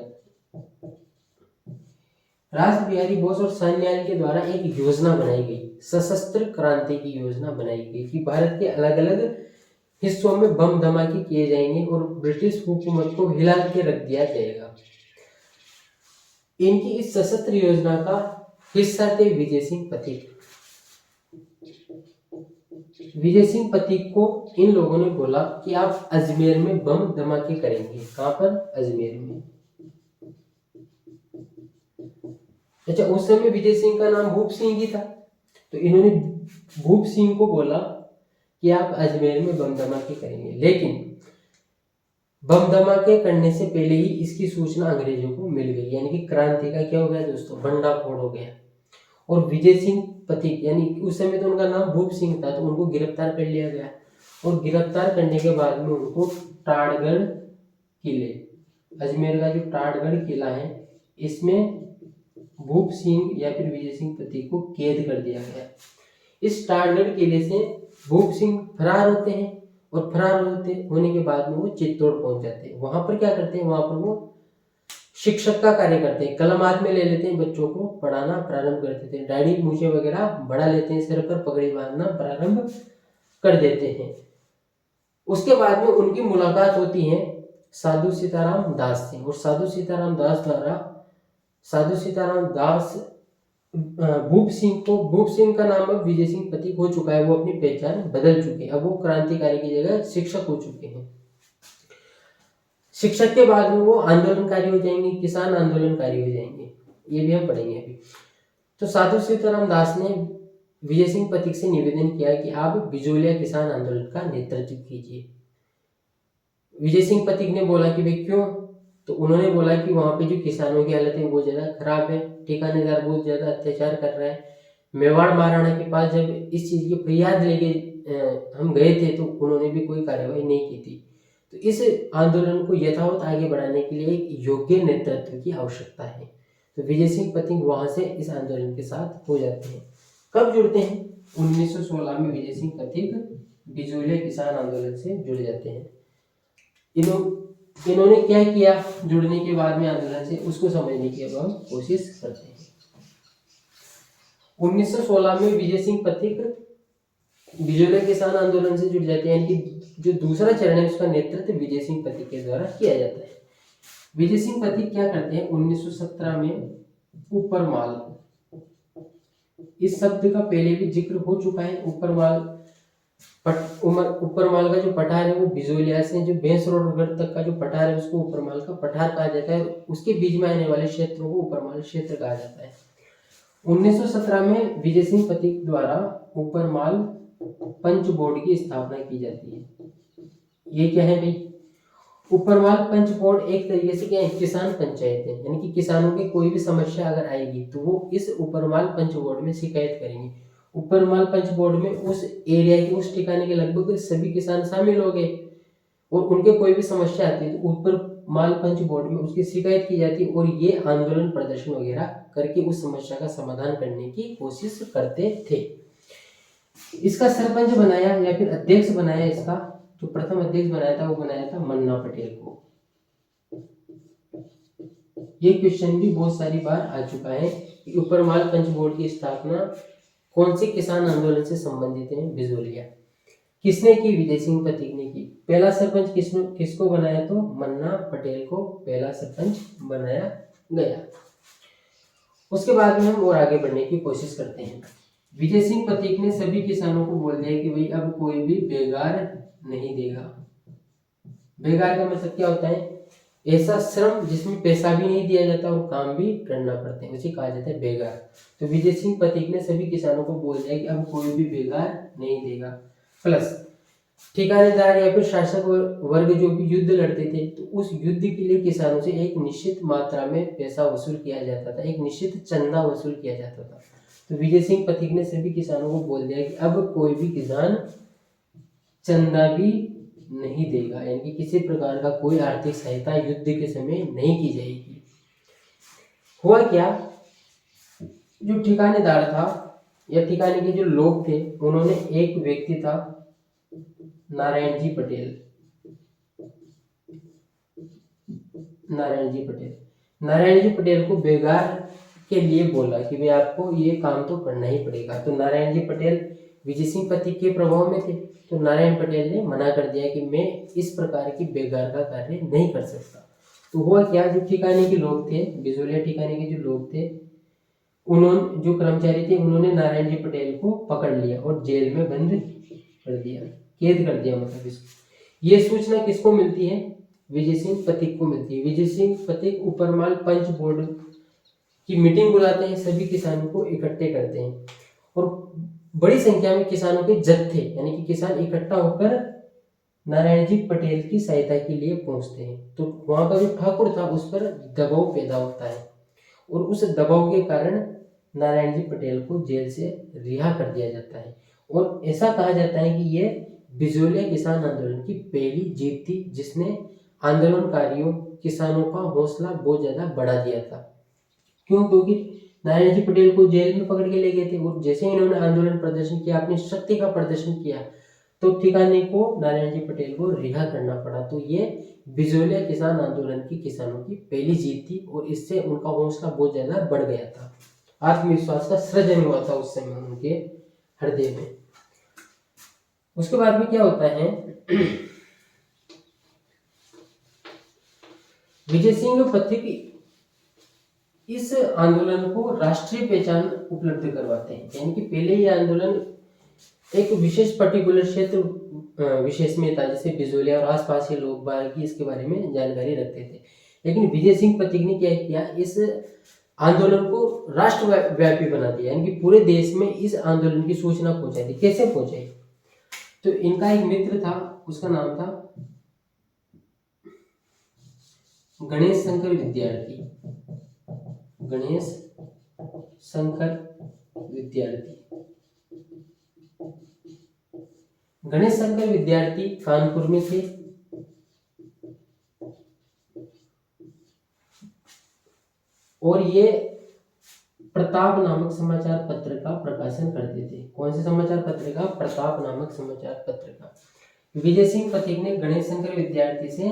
S1: रास बिहारी बोस और सान्याल के द्वारा एक योजना बनाई गई, सशस्त्र क्रांति की योजना बनाई गई कि भारत के अलग अलग हिस्सों में बम धमाके किए जाएंगे और ब्रिटिश हुकूमत को हिला के रख दिया जाएगा। इनकी इस सशस्त्र योजना का हिस्सा थे विजय सिंह पथिक। विजय सिंह पथिक को इन लोगों ने बोला कि आप अजमेर में बम धमाके करेंगे। कहां पर? अजमेर में। अच्छा, उस समय विजय सिंह का नाम भूप सिंह ही था, तो इन्होंने भूप सिंह को बोला कि आप अजमेर में बम धमाके करेंगे। लेकिन बम धमाके करने से पहले ही इसकी सूचना अंग्रेजों को मिल गई। यानी कि क्रांति का क्या हो गया दोस्तों? भंडाफोड़ हो गया। और विजय सिंह पथिक, यानी उस समय तो उनका नाम भूप सिंह था, तो उनको गिरफ्तार कर लिया गया। और गिरफ्तार करने के बाद में उनको टाड़गढ़ किले, अजमेर का जो टाड़गढ़ किला है, इसमें भूप सिंह या फिर विजय सिंह पथिक को कैद कर दिया गया। इस टाड़गढ़ किले से भूप सिंह फरार होते हैं और फरार होने के बाद में वो चित्तौड़ पहुंच जाते हैं। वहां पर क्या करते हैं? वहां पर वो शिक्षक का कार्य करते हैं, कलम हाथ में ले लेते हैं, बच्चों को पढ़ाना प्रारंभ कर देते हैं, दाढ़ी मूछें वगैरह बढ़ा लेते हैं, सिर पर पगड़ी बांधना प्रारंभ कर देते हैं। उसके बाद में उनकी मुलाकात होती है साधु सीताराम दास से। और साधु सीताराम दास द्वारा साधु सीताराम दास भूप सिंह का नाम अब विजय सिंह पथिक हो चुका है। वो अपनी पहचान बदल चुके हैं, अब वो क्रांतिकारी की जगह शिक्षक हो चुके हैं। शिक्षक के बाद में वो आंदोलनकारी हो जाएंगे, किसान आंदोलनकारी हो जाएंगे, ये भी हम पढ़ेंगे अभी। तो साधु सीताराम दास ने विजय सिंह पथिक से निवेदन किया कि आप बिजोलिया किसान आंदोलन का नेतृत्व कीजिए। विजय सिंह पथिक ने बोला कि भाई क्यों? तो उन्होंने बोला कि वहां पे जो किसानों की हालत है वो ज्यादा खराब है, ठेकेदार बहुत ज्यादा अत्याचार कर रहा है। मेवाड़ महाराणा के पास जब इस चीज की फरियाद लेके हम गए थे तो उन्होंने भी कोई कार्यवाही नहीं की थी। तो इस आंदोलन को यथावत आगे बढ़ाने के लिए एक योग्य नेतृत्व की आवश्यकता है। तो विजय सिंह पथिक वहां से इस आंदोलन के साथ हो जाते हैं। कब जुड़ते हैं? 1916 में विजय सिंह पथिक बिजोलिया किसान आंदोलन से जुड़ जाते हैं। इन्होंने क्या किया जुड़ने के बाद में आंदोलन से, उसको समझने की अब हम कोशिश करते हैं। 1916 में विजय सिंह पथिक बिजोलिया किसान आंदोलन से जुड़ जाते हैं। यानी कि जो दूसरा चरण है उसका नेतृत्व विजय सिंह पथिक के द्वारा किया जाता है। विजय सिंह पथिक क्या करते हैं? 1917 में ऊपर माल, इस शब्द का पहले भी जिक्र हो चुका है। ऊपर माल का जो पठार है वो बिजोलिया से जो बेंस रोड तक का जो पठार है उसको ऊपर माल का पठार कहा जाता है। उसके बीच में आने वाले क्षेत्रों को ऊपर माल क्षेत्र कहा जाता है। 1917 में विजय सिंह पथिक द्वारा ऊपर माल पंच बोर्ड की स्थापना की जाती है। ये क्या है भाई? ऊपर माल पंच बोर्ड एक तरीके से क्या है? किसान पंचायत है। यानी कि किसानों की कोई भी समस्या अगर आएगी तो वो इस ऊपर माल पंच बोर्ड में शिकायत करेंगे। ऊपर माल पंच बोर्ड में उस एरिया के, उस ठिकाने के लगभग सभी किसान शामिल हो गए और उनके कोई भी समस्या आती है तो ऊपर माल पंच बोर्ड में उसकी शिकायत की जाती है और ये आंदोलन प्रदर्शन वगैरह करके उस समस्या का समाधान करने की कोशिश करते थे। इसका सरपंच बनाया या फिर अध्यक्ष बनाया, इसका जो प्रथम अध्यक्ष बनाया था वो बनाया था मन्ना पटेल को। ये क्वेश्चन भी बहुत सारी बार आ चुका है कि ऊपर माल पंच बोर्ड की स्थापना कौन से किसान आंदोलन से संबंधित हैं? बिजोलिया। किसने की? विजय सिंह पथिक ने की। पहला सरपंच किसको बनाया? तो मन्ना पटेल को पहला सरपंच बनाया गया। उसके बाद में हम और आगे बढ़ने की कोशिश करते हैं। विजय सिंह पथिक ने सभी किसानों को बोल दिया कि भाई अब कोई भी बेगार नहीं देगा। बेगार का मतलब क्या होता है? ऐसा श्रम जिसमें पैसा भी नहीं दिया जाता और काम भी करना पड़ता है, उसे कहा जाता है बेगार। तो विजय सिंह पथिक ने सभी किसानों को बोल दिया कि अब कोई भी बेगार नहीं देगा। प्लस ठिकानेदार या फिर शासक वर्ग जो भी युद्ध लड़ते थे, तो उस युद्ध के लिए किसानों से एक निश्चित मात्रा में पैसा वसूल किया जाता था, एक निश्चित चंदा वसूल किया जाता था। तो विजय सिंह पथिक ने सभी किसानों को बोल दिया कि अब कोई भी किसान चंदा भी नहीं देगा, यानी कि किसी प्रकार का कोई आर्थिक सहायता युद्ध के समय नहीं की जाएगी। हुआ क्या, जो ठिकानेदार था या ठिकाने के जो लोग थे, उन्होंने एक व्यक्ति था नारायण जी पटेल। नारायण जी पटेल को बेगार के लिए बोला कि भाई आपको ये काम तो करना ही पड़ेगा। तो नारायण जी पटेल विजय सिंह पथिक के प्रभाव में थे, तो नारायण पटेल ने मना कर दिया कि मैं इस प्रकार की बेगार का कार्य नहीं कर सकता। तो हुआ क्या, जो ठिकाने के लोग थे, बिजोलिया ठिकाने के जो लोग थे, उन्होंने जो कर्मचारी थे, उन्होंने नारायण जी पटेल को पकड़ लिया और जेल में बंद कर दिया, कैद कर दिया। मतलब इसको ये सूचना किसको मिलती है? विजय सिंह पथिक को मिलती है। विजय सिंह पथिक ऊपरमाल पंच बोर्ड की मीटिंग बुलाते हैं, सभी किसानों को इकट्ठे करते हैं और बड़ी संख्या में किसानों के जत्थे यानी कि किसान इकट्ठा होकर नारायण जी पटेल की सहायता के लिए पहुंचते हैं। तो वहां का जो ठाकुर था उस पर दबाव पैदा होता है और उस दबाव के कारण नारायण जी पटेल को जेल से रिहा कर दिया जाता है और ऐसा कहा जाता है कि ये बिजोलिया किसान आंदोलन की पहली जीत थी, जिसने आंदोलनकारियों किसानों का हौसला बहुत ज्यादा बढ़ा दिया था। क्यों? क्योंकि नारायण जी पटेल को जेल में पकड़ के ले गए थे और जैसे इन्होंने आंदोलन प्रदर्शन किया, अपनी शक्ति का प्रदर्शन किया, तो ठिकाने को नारायण जी पटेल को रिहा करना पड़ा। तो ये बिजोलिया किसान आंदोलन की किसानों की पहली जीत थी और इससे उनका हौसला बहुत ज्यादा बढ़ गया था, आत्मविश्वास का सृजन हुआ था उस समय उनके हृदय में। उसके बाद में क्या होता है, विजय सिंह पथिक इस आंदोलन को राष्ट्रीय पहचान उपलब्ध करवाते हैं। यानी कि पहले ये आंदोलन एक विशेष पर्टिकुलर क्षेत्र विशेष में था, जैसे बिजोलिया और आसपास के लोग बाहर की इसके बारे में जानकारी रखते थे, लेकिन विजय सिंह पथिक ने क्या किया, इस आंदोलन को राष्ट्रव्यापी बना दिया, यानी कि पूरे देश में इस आंदोलन की सूचना पहुंचाई थी। कैसे पहुंचाई? तो इनका एक मित्र था, उसका नाम था गणेश शंकर विद्यार्थी। गणेश शंकर विद्यार्थी कानपुर में थे और ये प्रताप नामक समाचार पत्र का प्रकाशन करते थे। कौन से समाचार पत्र का? प्रताप नामक समाचार पत्र का। विजय सिंह पथिक ने गणेश शंकर विद्यार्थी से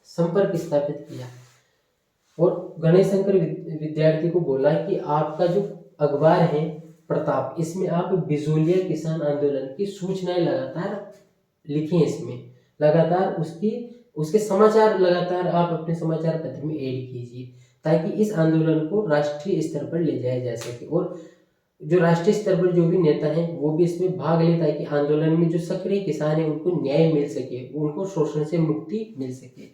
S1: संपर्क स्थापित किया और गणेश शंकर विद्यार्थी को बोला कि आपका जो अखबार है प्रताप, इसमें आप बिजोलिया किसान आंदोलन की सूचनाएं लगातार लिखें, इसमें लगातार उसके समाचार लगातार आप अपने समाचार पत्र में ऐड कीजिए, ताकि इस आंदोलन को राष्ट्रीय स्तर पर ले जाया जा सके और जो राष्ट्रीय स्तर पर जो भी नेता हैं वो भी इसमें भाग ले, ताकि आंदोलन में जो सक्रिय किसान हैं उनको न्याय मिल सके, उनको शोषण से मुक्ति मिल सके।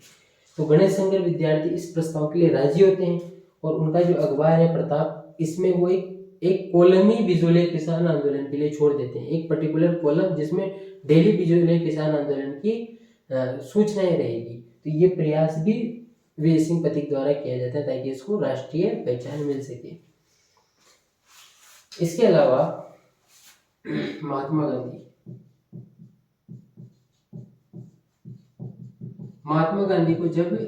S1: तो गणेश शंकर विद्यार्थी इस प्रस्ताव के लिए राजी होते हैं और उनका जो अखबार है प्रताप, इसमें वो एक कॉलम ही बिजोलिया किसान आंदोलन के लिए छोड़ देते हैं, एक पर्टिकुलर कॉलम जिसमें डेली बिजोलिया किसान आंदोलन की सूचनाएं रहेगी। तो ये प्रयास भी विजय सिंह पथिक द्वारा किया जाता है ताकि इसको राष्ट्रीय पहचान मिल सके। इसके अलावा महात्मा गांधी को जब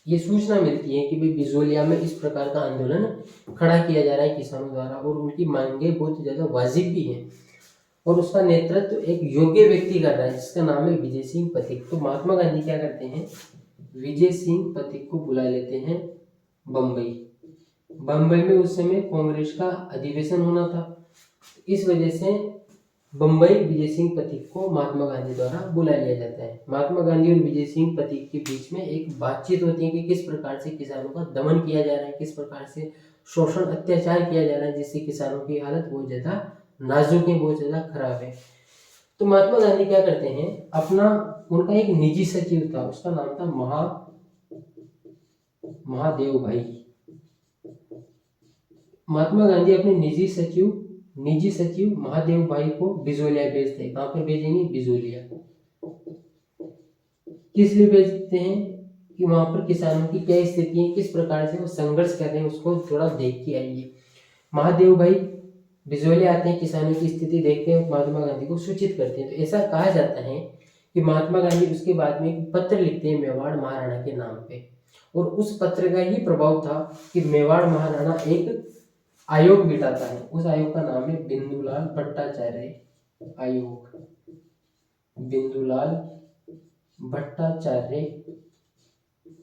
S1: ये सूचना मिलती है कि भाई बिजोलिया में इस प्रकार का आंदोलन खड़ा किया जा रहा है किसानों द्वारा और उनकी मांगे बहुत ज्यादा वाजिब भी हैं और उसका नेतृत्व एक योग्य व्यक्ति कर रहा है जिसका नाम है विजय सिंह पथिक, तो महात्मा गांधी क्या करते हैं, विजय सिंह पथिक को बुला लेते हैं बम्बई में उस समय कांग्रेस का अधिवेशन होना था इस वजह से बम्बई विजय सिंह प्रतीक को महात्मा गांधी द्वारा बुला लिया जाता है। महात्मा गांधी और विजय सिंह प्रतीक के बीच में एक बातचीत होती है कि किस प्रकार से किसानों का दमन किया जा रहा है, किस प्रकार से शोषण अत्याचार किया जा रहा है, जिससे किसानों की हालत बहुत ज़्यादा नाजुक है, बहुत ज़्यादा खराब है। तो महात्मा गांधी क्या करते हैं, उनका एक निजी सचिव था, उसका नाम था महादेव भाई। महात्मा गांधी अपने निजी सचिव महादेव भाई को बिजोलिया भेजते हैं। कहाँ पर भेजेंगे? बिजोलिया। किस लिए भेजते हैं? कि वहां पर किसानों की क्या स्थिति है, किस प्रकार से वो संघर्ष कर रहे हैं, उसको थोड़ा देख के आइए। महादेव भाई बिजोलिया आते हैं, किसानों की स्थिति देखते हैं, महात्मा गांधी को सूचित करते हैं। तो ऐसा कहा जाता है कि महात्मा गांधी उसके बाद में एक पत्र लिखते हैं मेवाड़ महाराणा के नाम पे, और उस पत्र का ही प्रभाव था कि मेवाड़ महाराणा एक आयोग बिठाता है। उस आयोग का नाम है बिंदुलाल भट्टाचार्य आयोग। बिंदुलाल भट्टाचार्य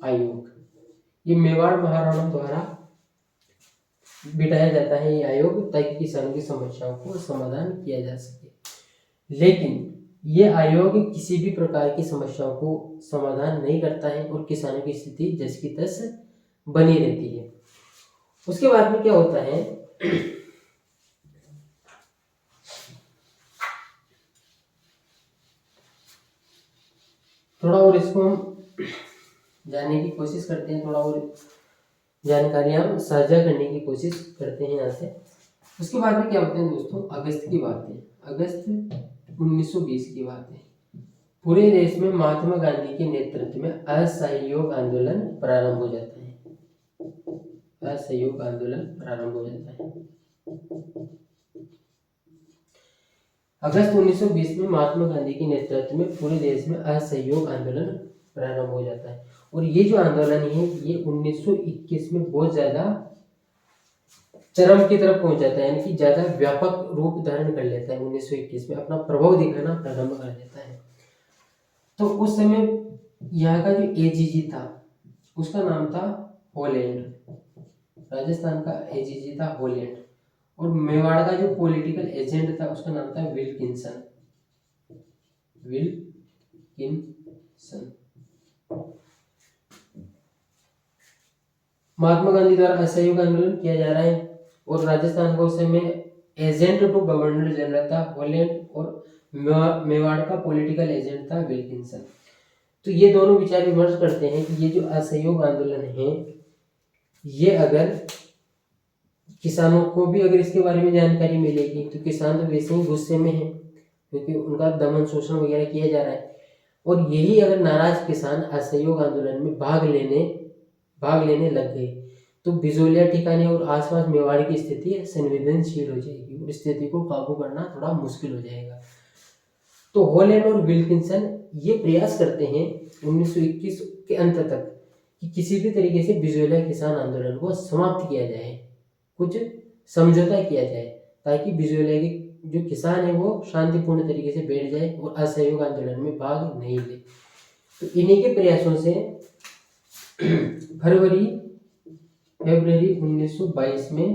S1: आयोग, ये मेवाड़ महाराणा द्वारा बिठाया जाता है ये आयोग, ताकि किसानों की समस्याओं को समाधान किया जा सके। लेकिन ये आयोग किसी भी प्रकार की समस्याओं को समाधान नहीं करता है और किसानों की स्थिति जस की तस बनी रहती है। उसके बाद में क्या होता है, थोड़ा और इसको हम जानने की कोशिश करते हैं, थोड़ा और जानकारियां हम साझा करने की कोशिश करते हैं यहाँ से। उसके बाद में क्या होते हैं दोस्तों, अगस्त की बात है, अगस्त 1920 की बात है। पूरे देश में महात्मा गांधी के नेतृत्व में असहयोग आंदोलन प्रारंभ हो जाता है। असहयोग आंदोलन प्रारंभ हो जाता है। अगस्त 1920 में महात्मा गांधी के नेतृत्व में पूरे देश में असहयोग आंदोलन प्रारंभ हो जाता है। और ये जो आंदोलन है ये 1921 में बहुत ज्यादा चरम की तरफ पहुंच जाता है, यानी कि ज्यादा व्यापक रूप धारण कर लेता है। 1921 में अपना प्रभाव दिखाना प्रारंभ कर देता है। तो उस समय यहाँ का जो एजीजी था उसका नाम था हॉलैंड, राजस्थान का एजीजी था हॉलैंड, और मेवाड़ का जो पॉलिटिकल एजेंट था उसका नाम था विल्किंसन। महात्मा गांधी द्वारा असहयोग आंदोलन किया जा रहा है, और राजस्थान को उस समय एजेंट टू गवर्नर जनरल था हॉलैंड, और मेवाड़ का पॉलिटिकल एजेंट था विल्किंसन। तो ये दोनों विचार विमर्श करते हैं कि ये जो असहयोग आंदोलन है ये अगर किसानों को भी अगर इसके बारे में जानकारी मिलेगी तो किसान तो वैसे ही गुस्से में है, क्योंकि उनका दमन शोषण वगैरह किया जा रहा है। और यही अगर नाराज किसान असहयोग आंदोलन में भाग लेने लग गए तो बिजोलिया ठिकाने और आसपास मेवाड़ की स्थिति संवेदनशील हो जाएगी और स्थिति को काबू करना थोड़ा मुश्किल हो जाएगा। तो हॉलैंड और विल्किंसन ये प्रयास करते हैं 1921 के अंत तक कि किसी भी तरीके से बिजोलिया किसान आंदोलन को समाप्त किया जाए, कुछ समझौता किया जाए, ताकि बिजोलिया के जो किसान है वो शांतिपूर्ण तरीके से बैठ जाए और असहयोग आंदोलन में भाग नहीं ले। तो इन्हीं के प्रयासों से फरवरी 1922 में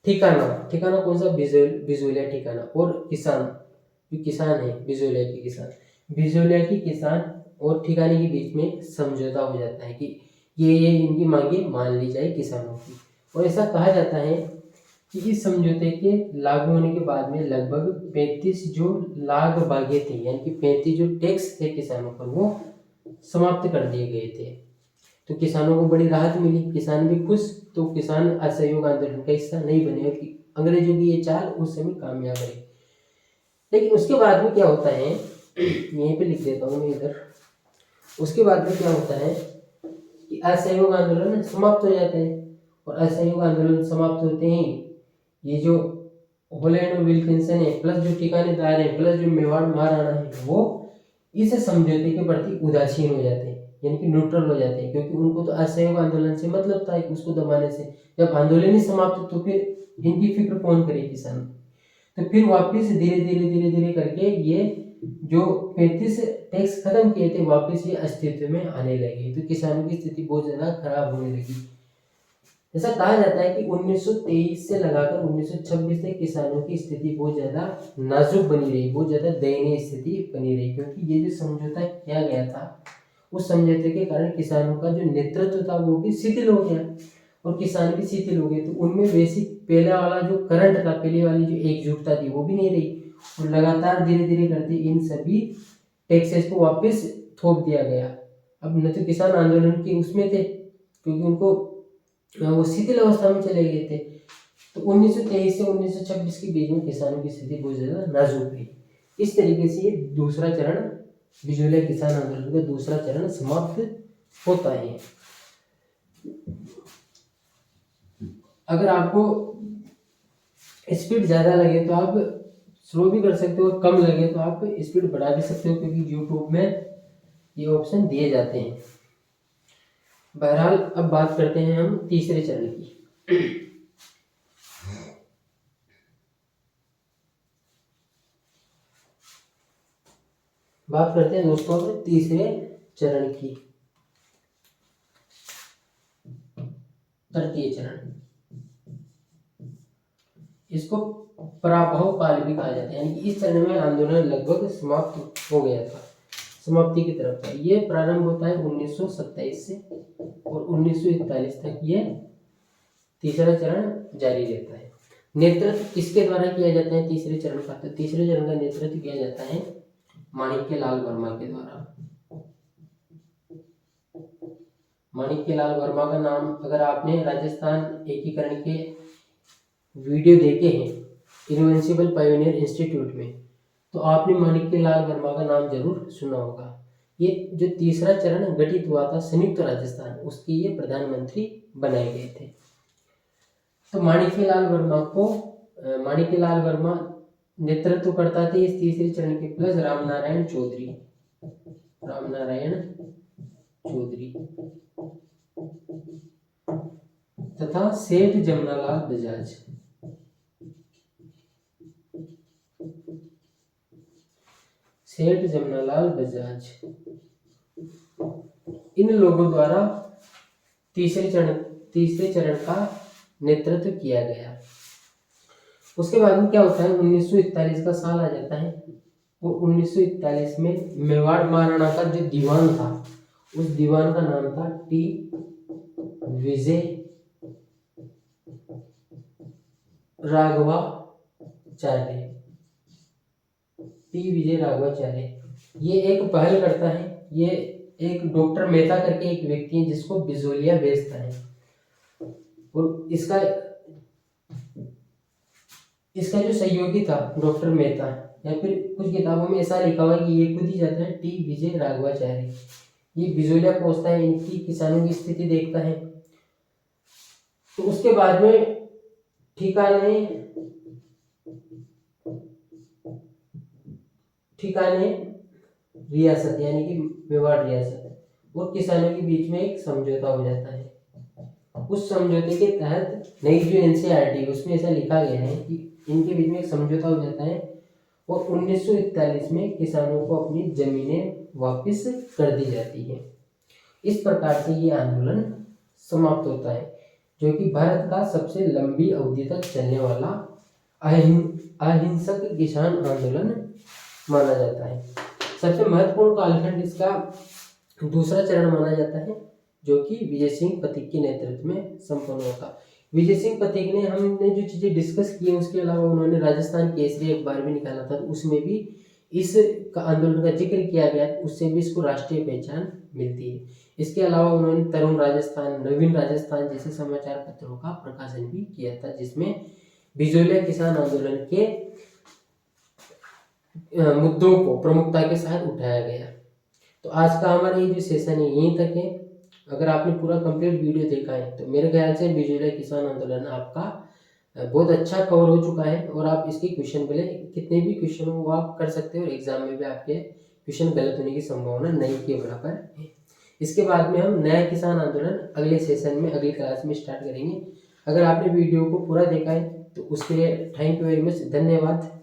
S1: ठिकाना कौन सा? बिजोलिया ठिकाना, और किसान है बिजोलिया की किसान और ठिकाने के बीच में समझौता हो जाता है कि ये इनकी मांगे मान ली जाए किसानों की। और ऐसा कहा जाता है कि इस समझौते के लागू होने के बाद में लगभग 35 जो लाग बागे थे, यानी कि 35 जो टैक्स थे किसानों पर वो समाप्त कर दिए गए थे। तो किसानों को बड़ी राहत मिली, किसान भी खुश। तो किसान असहयोग आंदोलन का हिस्सा नहीं बने और अंग्रेजों की ये चाल उस समय कामयाब रही। लेकिन उसके बाद में क्या होता है, यहीं पे लिख देता हूँ मैं इधर। उसके बाद में क्या होता है कि असहयोग आंदोलन समाप्त हो जाते हैं, और असहयोग आंदोलन समाप्त होते ही ये जो हॉलैंड और विल्किंसन है प्लस जो ठिकानेदार है प्लस जो मेवाड़ महाराणा है वो इस समझौते के प्रति उदासीन हो जाते हैं, यानी कि न्यूट्रल हो जाते हैं, क्योंकि उनको तो असहयोग आंदोलन से मतलब था उसको दबाने से। जब आंदोलन ही समाप्त तो फिर इनकी फिक्र कौन करे किसान। तो फिर वापस धीरे धीरे करके ये जो 35 टैक्स खत्म किए थे वापस ये अस्तित्व में आने लगे। तो किसानों की स्थिति बहुत ज्यादा खराब होने लगी। ऐसा कहा जाता है कि 1923 से लगाकर 1926 तक किसानों की स्थिति बहुत ज़्यादा नाजुक बनी रही, बहुत ज़्यादा दयनीय स्थिति बनी रही, क्योंकि ये जो समझौता किया गया था उस समझौते के कारण किसानों का जो नेतृत्व था वो भी शिथिल हो गया और किसान भी शिथिल हो गए। तो उनमें वैसी पहले वाला जो करंट था, पहले वाली जो एकजुटता थी वो भी नहीं रही और लगातार धीरे धीरे करते इन सभी टैक्सेस को वापस थोप दिया गया। अब न तो किसान आंदोलन के उसमें थे क्योंकि उनको वो शिथिल अवस्था में चले गए थे। तो 1923 से 1926 के बीच में किसानों की स्थिति बहुत ज़्यादा नाजुक रही। इस तरीके से ये दूसरा चरण, बिजोलिया किसान आंदोलन का दूसरा चरण समाप्त होता है। अगर आपको स्पीड ज़्यादा लगे तो आप स्लो भी कर सकते हो, कम लगे तो आप स्पीड बढ़ा भी सकते हो, क्योंकि यूट्यूब में ये ऑप्शन दिए जाते हैं। बहरहाल अब बात करते हैं हम तीसरे चरण की। बात करते हैं दोस्तों अब तीसरे चरण की, तृतीय चरण। इसको पराभव काल भी कहा जाता है, यानी कि इस चरण में आंदोलन लगभग समाप्त हो गया था, समाप्ति की तरफ था। ये प्रारंभ होता है 1927 से और 1941 तक ये तीसरा चरण जारी रहता है। नेतृत्व किसके द्वारा किया जाता है तीसरे चरण का? तो तीसरे चरण का नेतृत्व किया जाता है माणिक्यलाल वर्मा के द्वारा। माणिक्यलाल वर्मा का नाम अगर आपने राजस्थान एकीकरण के वीडियो देखे हैं इनविंसिबल पायोनियर इंस्टीट्यूट में, तो आपने माणिक्यलाल वर्मा का नाम जरूर सुना होगा। ये जो तीसरा चरण गठित हुआ था संयुक्त राजस्थान, उसके ये प्रधानमंत्री बनाए गए थे। तो माणिक्यलाल वर्मा नेतृत्व करता थे इस तीसरे चरण के, प्लस रामनारायण चौधरी तथा सेठ जमनालाल बजाज। इन लोगों द्वारा तीसरे चरण का नेतृत्व किया गया। उसके बाद में क्या होता है, 1941 का साल आ जाता है और 1941 में मेवाड़ महाराणा का जो दीवान था, उस दीवान का नाम था टी विजय राघवाचार्य। ये एक पहल करता है, ये एक डॉक्टर मेहता करके एक व्यक्ति है जिसको बिजोलिया भेजता है और इसका जो सहयोगी था डॉक्टर मेहता, या फिर कुछ किताबों में ऐसा लिखा हुआ है कि ये खुद ही जाता है टी विजय राघवाचार्य। ये बिजोलिया पहुंचता है, इनकी किसानों की स्थिति देखता है। तो उसके बाद में ठिकाने रियासत यानी कि मेवाड़ रियासत और किसानों के बीच में एक समझौता हो जाता है। उस समझौते के तहत नई जो एनसीईआरटी उसमें ऐसा लिखा गया है कि इनके बीच में एक समझौता हो जाता है और 1941 में किसानों को अपनी जमीनें वापस कर दी जाती है। इस प्रकार से ये आंदोलन समाप्त होता है, जो कि भारत का सबसे लंबी अवधि तक चलने वाला अहिंसक किसान आंदोलन माना जाता है। सबसे महत्वपूर्ण कालखंड इसका दूसरा चरण माना जाता है, जो कि विजय सिंह पथिक के नेतृत्व में संपन्न होगा। विजय सिंह पथिक ने, हमने जो चीजें डिस्कस की उसके अलावा उन्होंने राजस्थान केसरी अखबार भी निकाला था, उसमें भी इस आंदोलन का जिक्र किया गया, उससे भी इसको राष्ट्रीय पहचान मिलती है। इसके अलावा उन्होंने तरुण राजस्थान, नवीन राजस्थान जैसे समाचार पत्रों का प्रकाशन भी किया था, जिसमें बिजोलिया किसान आंदोलन के मुद्दों को प्रमुखता के साथ उठाया गया। तो आज का हमारा ये जो सेशन है यहीं तक है। अगर आपने पूरा कंप्लीट वीडियो देखा है तो मेरे ख्याल से बिजोलिया किसान आंदोलन आपका बहुत अच्छा कवर हो चुका है और आप इसके क्वेश्चन पहले कितने भी क्वेश्चन हो वो आप कर सकते हो और एग्जाम में भी आपके क्वेश्चन गलत होने की संभावना नहीं के बराबर है। इसके बाद में हम नया किसान आंदोलन अगले सेशन में, अगली क्लास में स्टार्ट करेंगे। अगर आपने वीडियो को पूरा देखा है तो उसके लिए थैंक यू वेरी मच, धन्यवाद।